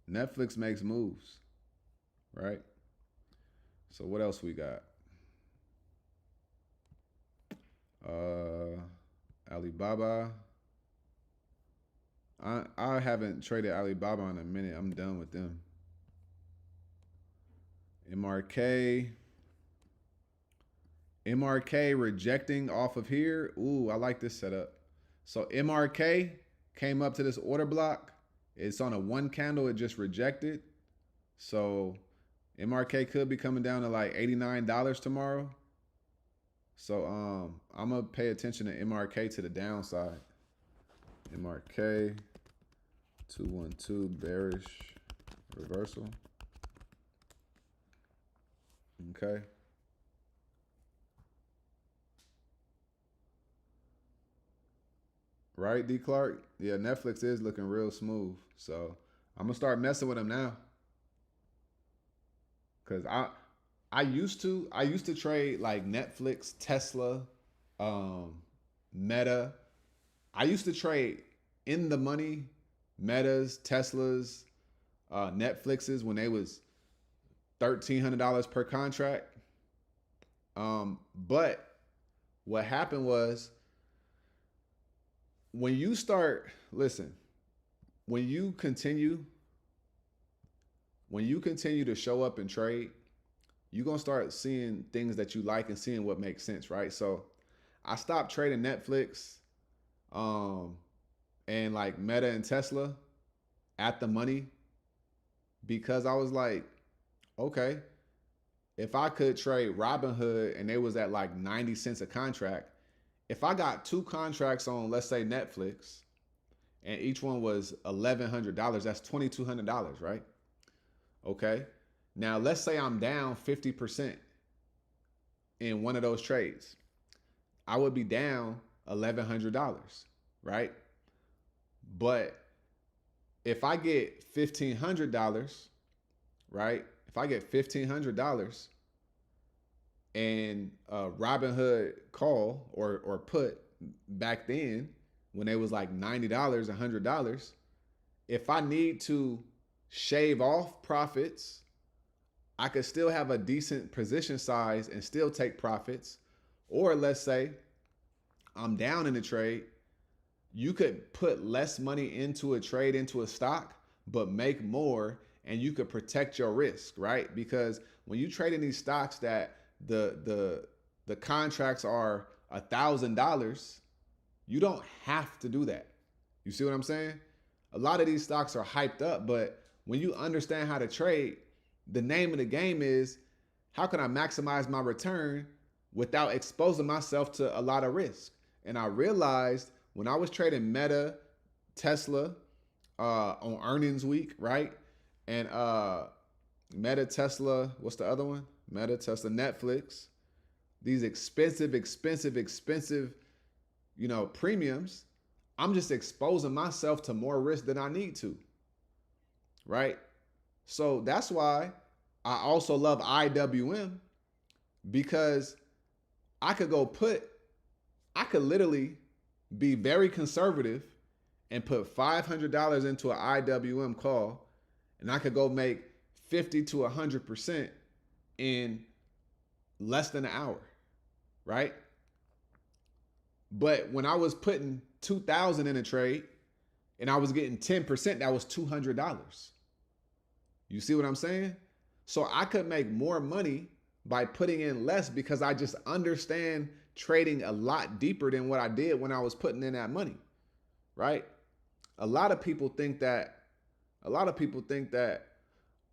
Netflix makes moves. Right? So what else we got? Alibaba. I haven't traded Alibaba in a minute. I'm done with them. MRK. MRK rejecting off of here. Ooh, I like this setup. So MRK came up to this order block. It's on a one candle. It just rejected. So MRK could be coming down to like $89 tomorrow. So I'm going to pay attention to MRK to the downside. MRK 212 bearish reversal. Okay. Right, D Clark? Yeah, Netflix is looking real smooth. So I'm gonna start messing with them now. Cause I used to trade like Netflix, Tesla, Meta. I used to trade in the money, Metas, Teslas, Netflixes when they was $1,300 per contract. But what happened was when you start, listen, when you continue to show up and trade, you're going to start seeing things that you like and seeing what makes sense, right? So I stopped trading Netflix and like Meta and Tesla at the money because I was like, okay, if I could trade Robinhood and they was at like 90 cents a contract, if I got two contracts on, let's say Netflix, and each one was $1,100, that's $2,200, right? Okay. Now let's say I'm down 50% in one of those trades. I would be down $1,100, right? But if I get $1,500, right? If I get $1,500 and Robinhood call or put back then when it was like $90, $100, if I need to shave off profits, I could still have a decent position size and still take profits. Or let's say I'm down in the trade, you could put less money into a trade, into a stock, but make more and you could protect your risk, right? Because when you trade in these stocks that the contracts are $1,000, you don't have to do that. You see what I'm saying? A lot of these stocks are hyped up, but when you understand how to trade, the name of the game is how can I maximize my return without exposing myself to a lot of risk? And I realized when I was trading Meta, Tesla on earnings week, right? And Meta, Tesla, what's the other one? Meta, Tesla, Netflix. These expensive, premiums. I'm just exposing myself to more risk than I need to, right? So that's why I also love IWM because I could literally be very conservative and put $500 into an IWM call and I could go make 50 to 100% in less than an hour, right? But when I was putting 2,000 in a trade and I was getting 10%, that was $200. You see what I'm saying? So I could make more money by putting in less because I just understand trading a lot deeper than what I did when I was putting in that money, right? A lot of people think that,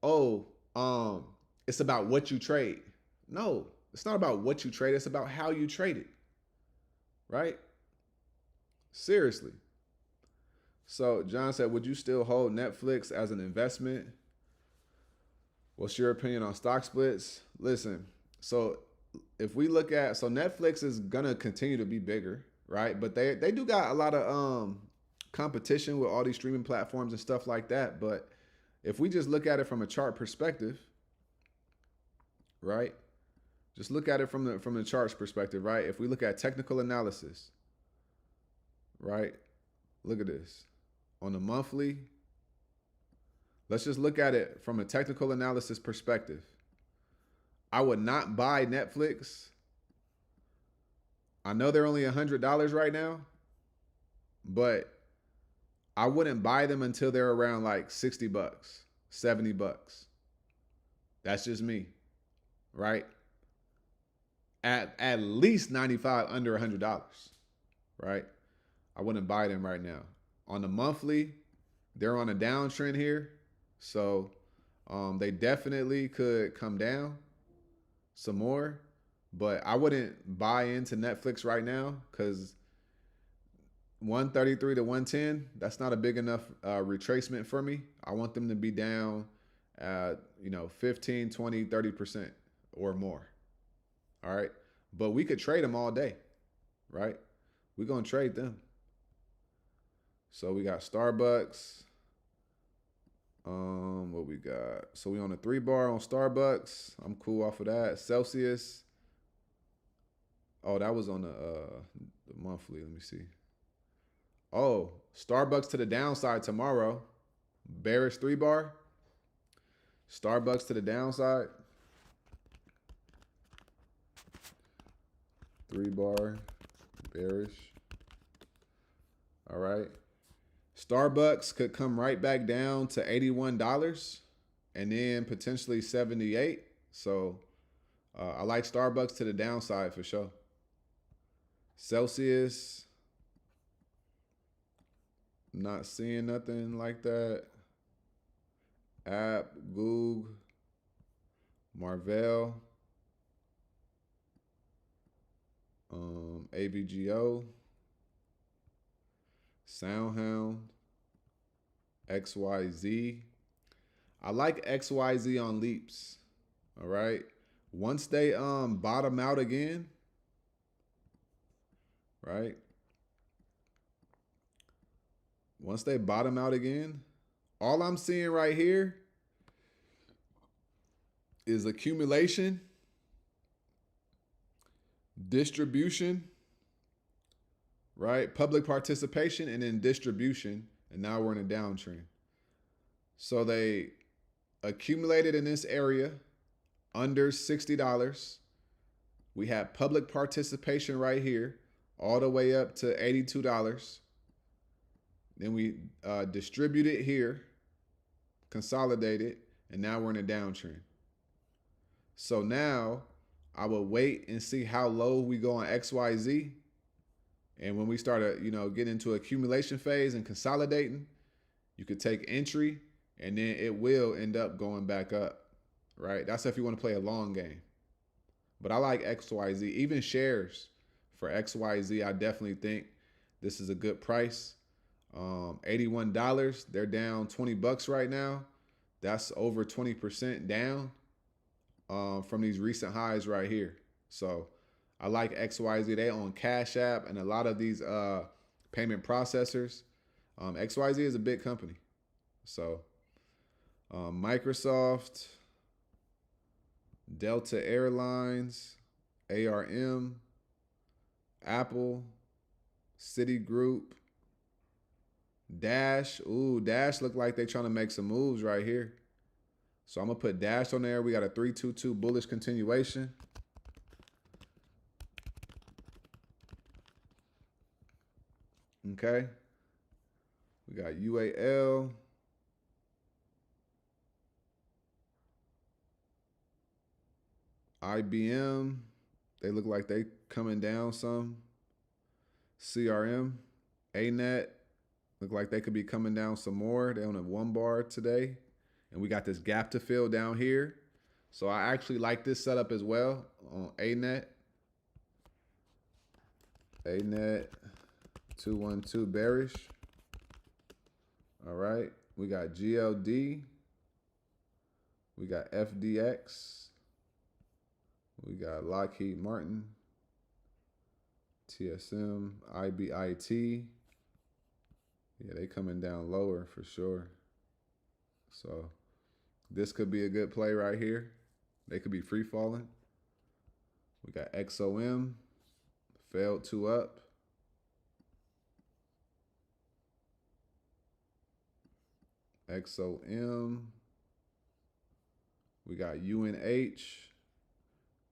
oh, it's about what you trade. No, it's not about what you trade. It's about how you trade it, right? Seriously. So John said, would you still hold Netflix as an investment? What's your opinion on stock splits? Listen, so if we look at, so Netflix is gonna continue to be bigger, right? But they do got a lot of competition with all these streaming platforms and stuff like that. But if we just look at it from a chart perspective, right? Just look at it from the charts perspective, right? If we look at technical analysis, right? Look at this. On the monthly, let's just look at it from a technical analysis perspective. I would not buy Netflix. I know they're only $100 right now, but I wouldn't buy them until they're around like $60, $70. That's just me, right? At least 95, under $100, right? I wouldn't buy them right now. On the monthly, they're on a downtrend here. So they definitely could come down some more. But I wouldn't buy into Netflix right now because 133 to 110, that's not a big enough retracement for me. I want them to be down, 15, 20, 30% or more. All right. But we could trade them all day, right? We're going to trade them. So we got Starbucks. What we got? So we on a 3-bar on Starbucks. I'm cool off of that. Celsius. Oh, that was on the monthly. Let me see. Oh, Starbucks to the downside tomorrow. Bearish 3-bar. Starbucks to the downside. 3-bar. Bearish. All right. Starbucks could come right back down to $81 and then potentially 78. So I like Starbucks to the downside for sure. Celsius, not seeing nothing like that. App, Google, Marvell, ABGO, SoundHound, XYZ. I like XYZ on leaps. All right. Once they bottom out again, right? Once they bottom out again, all I'm seeing right here is accumulation, distribution, right? Public participation and then distribution. And now we're in a downtrend. So they accumulated in this area under $60. We have public participation right here all the way up to $82. Then we distribute it here, consolidate it, and now we're in a downtrend. So now I will wait and see how low we go on XYZ. And when we start to, get into accumulation phase and consolidating, you could take entry and then it will end up going back up, right? That's if you want to play a long game. But I like XYZ, even shares for XYZ. I definitely think this is a good price. $81, they're down $20 right now. That's over 20% down from these recent highs right here. So I like XYZ. They own Cash App and a lot of these payment processors. XYZ is a big company. So Microsoft, Delta Airlines, ARM, Apple, Citigroup, Dash. Ooh, Dash look like they're trying to make some moves right here. So I'm going to put Dash on there. We got a 322 bullish continuation. Okay. We got UAL. IBM. They look like they coming down some. CRM. ANET. Look like they could be coming down some more. They on a 1 bar today. And we got this gap to fill down here. So I actually like this setup as well on ANET. ANET 212 bearish. All right. We got GLD. We got FDX. We got Lockheed Martin. TSM, IBIT. Yeah, they coming down lower for sure. So this could be a good play right here. They could be free falling. We got XOM, failed 2 up. XOM. We got UNH.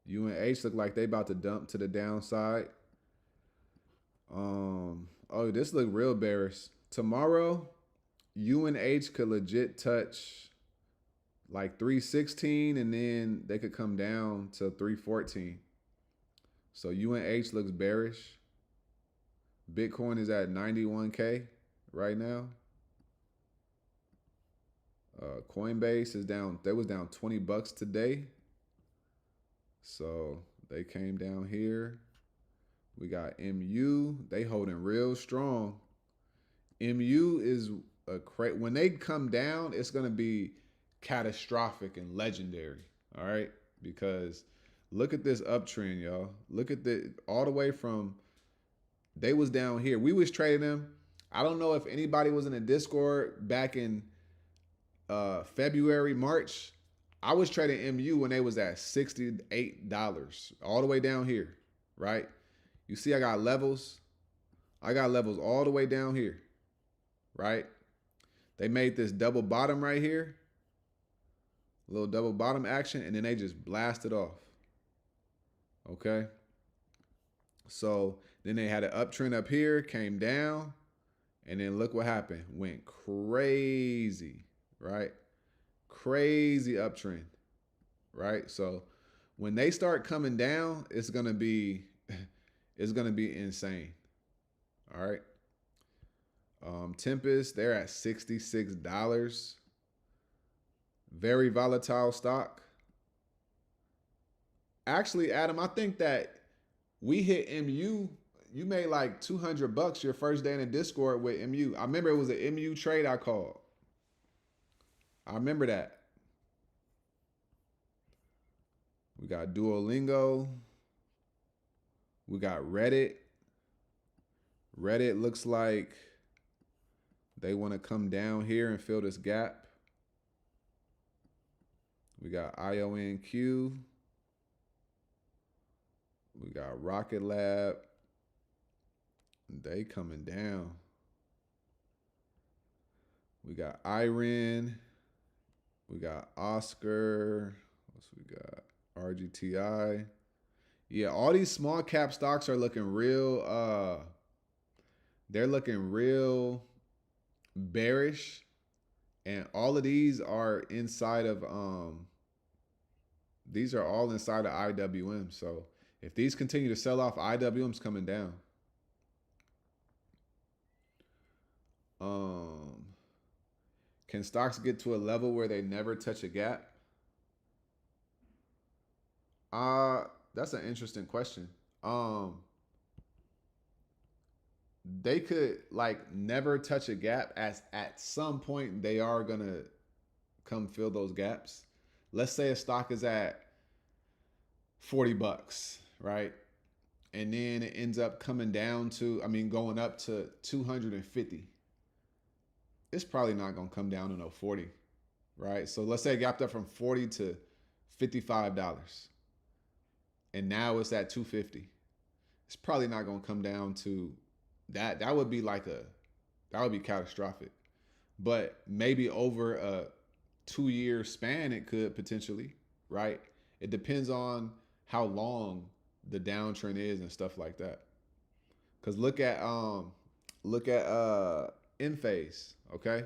UNH look like they about to dump to the downside. Oh, this look real bearish. Tomorrow, UNH could legit touch like 316 and then they could come down to 314. So UNH looks bearish. Bitcoin is at 91K right now. Coinbase is down. They was down $20 today. So they came down here. We got MU. They holding real strong. MU is a when they come down, it's gonna be catastrophic and legendary. All right, because look at this uptrend, y'all. Look at the all the way from they was down here. We was trading them. I don't know if anybody was in the Discord back in February, March. I was trading MU when they was at $68, all the way down here, right? You see I got levels. I got levels all the way down here, right? They made this double bottom right here, a little double bottom action, and then they just blasted off, okay? So then they had an uptrend up here, came down, and then look what happened. Went crazy, right? Crazy uptrend, right? So when they start coming down, it's gonna be insane. All right. Tempest, they're at $66. Very volatile stock. Actually, Adam, I think that we hit MU. You made like $200 your first day in the Discord with MU. I remember it was an MU trade I called. I remember that. We got Duolingo. We got Reddit. Reddit looks like they want to come down here and fill this gap. We got IONQ. We got Rocket Lab. They coming down. We got Iron. We got Oscar. What's we got? RGTI. Yeah, all these small cap stocks are looking real. They're looking real bearish, and all of these are inside of these are all inside of IWM. So if these continue to sell off, IWM's coming down. Can stocks get to a level where they never touch a gap? That's an interesting question. They could like never touch a gap, as at some point they are gonna come fill those gaps. Let's say a stock is at $40, right? And then it ends up coming down to, going up to 250. It's probably not gonna come down to no 40, right? So let's say it gapped up from 40 to $55. And now it's at 250. It's probably not gonna come down to that. That would be catastrophic. But maybe over a 2-year span, it could potentially, right? It depends on how long the downtrend is and stuff like that. Because look at in phase, okay?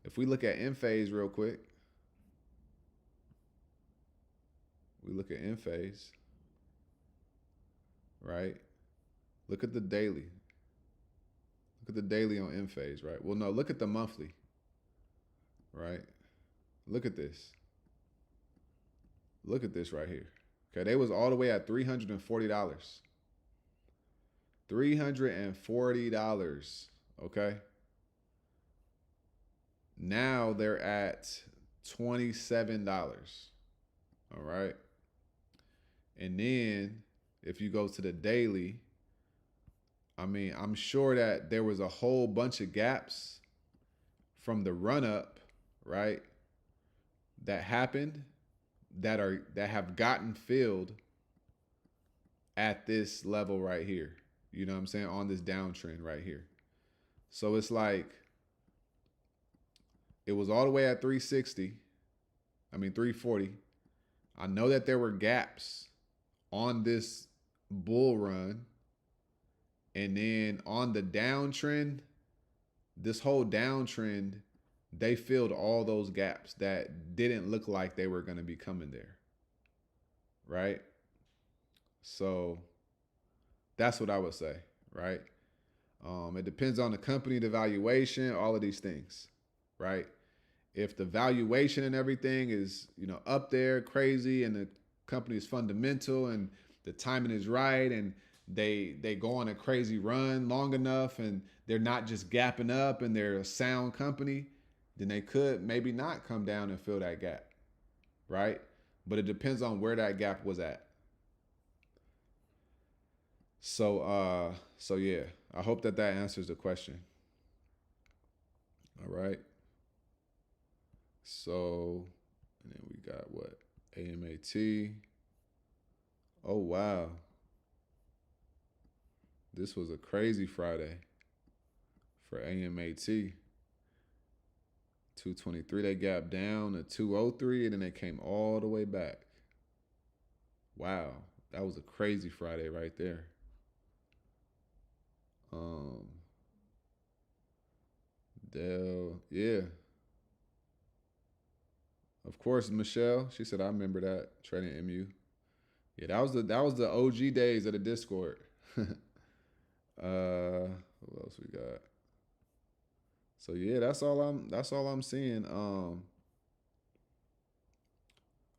If we look at in phase real quick, we look at in phase, right? Look at the daily. Look at the daily on in phase, right? Well, no, look at the monthly, right? Look at this. Look at this right here. Okay, they was all the way at $340. $340, okay? Now they're at $27, all right? And then if you go to the daily, I mean, I'm sure that there was a whole bunch of gaps from the run up, right? That happened that have gotten filled at this level right here. You know what I'm saying? On this downtrend right here. So it's like it was all the way at 340. I know that there were gaps on this bull run. And then on the downtrend, this whole downtrend, they filled all those gaps that didn't look like they were going to be coming there. Right? So that's what I would say, right? It depends on the company, the valuation, all of these things, right? If the valuation and everything is, up there crazy and the company is fundamental and the timing is right and they go on a crazy run long enough and they're not just gapping up and they're a sound company, then they could maybe not come down and fill that gap, right? But it depends on where that gap was at. So yeah, I hope that answers the question. All right. So, and then we got what? AMAT. Oh, wow. This was a crazy Friday for AMAT. 223, they gapped down to 203, and then they came all the way back. Wow, that was a crazy Friday right there. Dell, yeah. Of course, Michelle, she said, I remember that, trading MU. Yeah, that was the OG days of the Discord. What else we got? So yeah, that's all I'm seeing.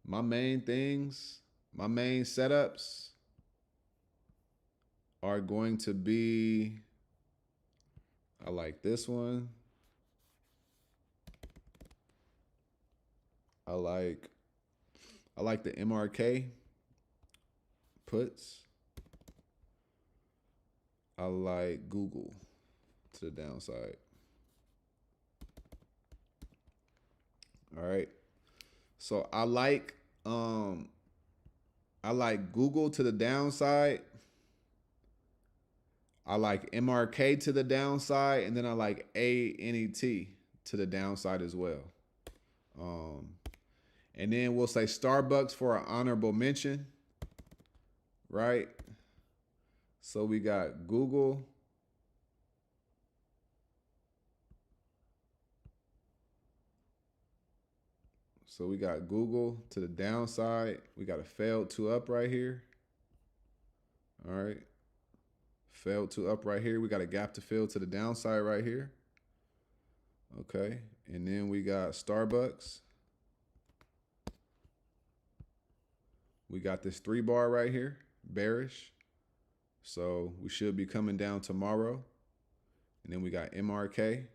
My main setups are going to be, I like this one. I like the MRK puts. I like Google to the downside. All right. So I like Google to the downside. I like MRK to the downside, and then I like ANET to the downside as well. And then we'll say Starbucks for an honorable mention, right? So we got Google. So we got Google to the downside. We got a failed to up right here. All right. Failed to up right here. We got a gap to fill to the downside right here. Okay. And then we got Starbucks. We got this 3-bar right here, bearish. So we should be coming down tomorrow. And then we got MRK.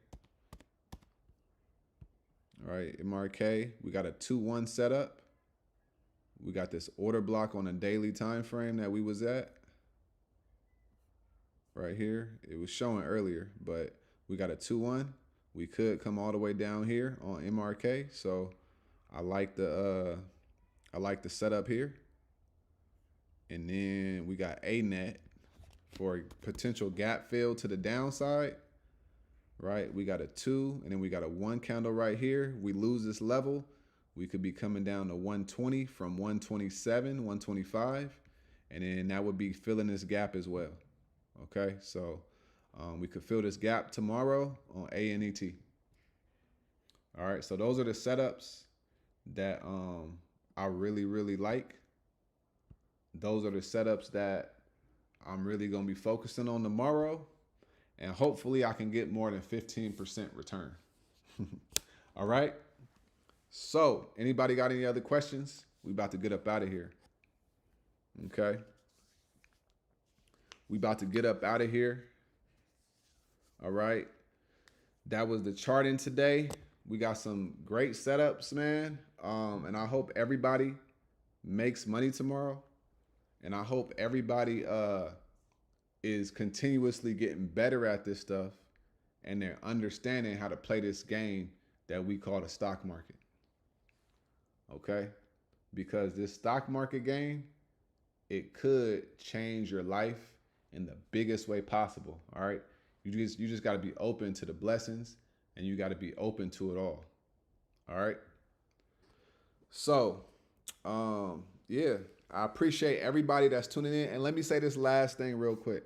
All right, MRK, we got a 2-1 setup. We got this order block on a daily time frame that we was at. Right here. It was showing earlier, but we got a 2-1. We could come all the way down here on MRK. So I like the setup here. And then we got ANET for a potential gap fill to the downside. Right, we got a 2, and then we got a 1 candle right here. We lose this level, we could be coming down to 120 from 127, 125, and then that would be filling this gap as well. Okay, so We could fill this gap tomorrow on ANET. All right, so those are the setups that I really, really like. Those are the setups that I'm really going to be focusing on tomorrow. And hopefully I can get more than 15% return. All right. So anybody got any other questions? We about to get up out of here. Okay. We about to get up out of here. All right. That was the charting today. We got some great setups, man. And I hope everybody makes money tomorrow. And I hope everybody is continuously getting better at this stuff, and they're understanding how to play this game that we call the stock market. Okay? Because this stock market game, it could change your life in the biggest way possible. All right? You just got to be open to the blessings, and you got to be open to it all. All right? So, yeah, I appreciate everybody that's tuning in. And let me say this last thing real quick.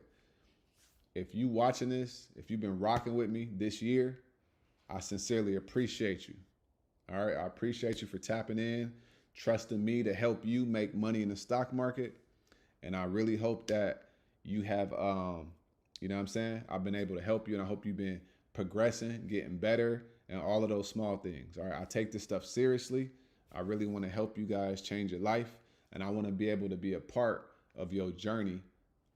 If you watching this, if you've been rocking with me this year, I sincerely appreciate you. All right. I appreciate you for tapping in, trusting me to help you make money in the stock market. And I really hope that you have, you know what I'm saying? I've been able to help you, and I hope you've been progressing, getting better, and all of those small things. All right. I take this stuff seriously. I really want to help you guys change your life. And I want to be able to be a part of your journey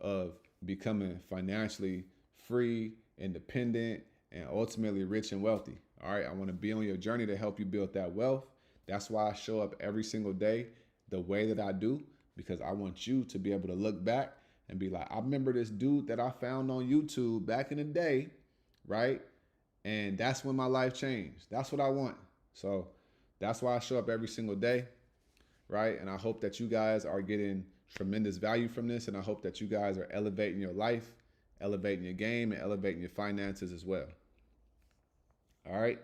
of becoming financially free, independent, and ultimately rich and wealthy. All right. I want to be on your journey to help you build that wealth. That's why I show up every single day the way that I do, because I want you to be able to look back and be like, I remember this dude that I found on YouTube back in the day. Right. And that's when my life changed. That's what I want. So that's why I show up every single day. Right. And I hope that you guys are getting tremendous value from this. And I hope that you guys are elevating your life, elevating your game, and elevating your finances as well. All right.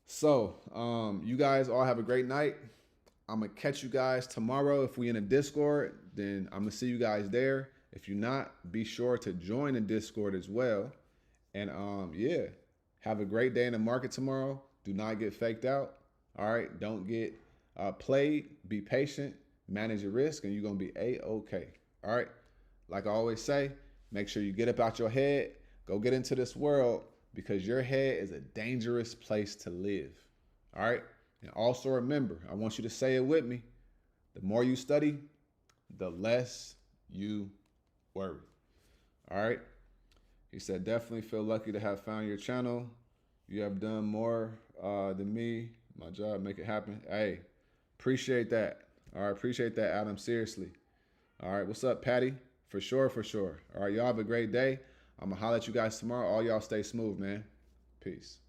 So you guys all have a great night. I'm going to catch you guys tomorrow. If we in a Discord, then I'm going to see you guys there. If you're not, be sure to join the Discord as well. And yeah, have a great day in the market tomorrow. Do not get faked out. All right. Don't get played. Be patient. Manage your risk, and you're going to be A-okay. All right. Like I always say, make sure you get up out your head. Go get into this world, because your head is a dangerous place to live. All right. And also remember, I want you to say it with me. The more you study, the less you worry. All right. He said, definitely feel lucky to have found your channel. You have done more than me. My job, make it happen. Hey, appreciate that. All right. Appreciate that, Adam. Seriously. All right. What's up, Patty? For sure. For sure. All right. Y'all have a great day. I'm going to holler at you guys tomorrow. All y'all stay smooth, man. Peace.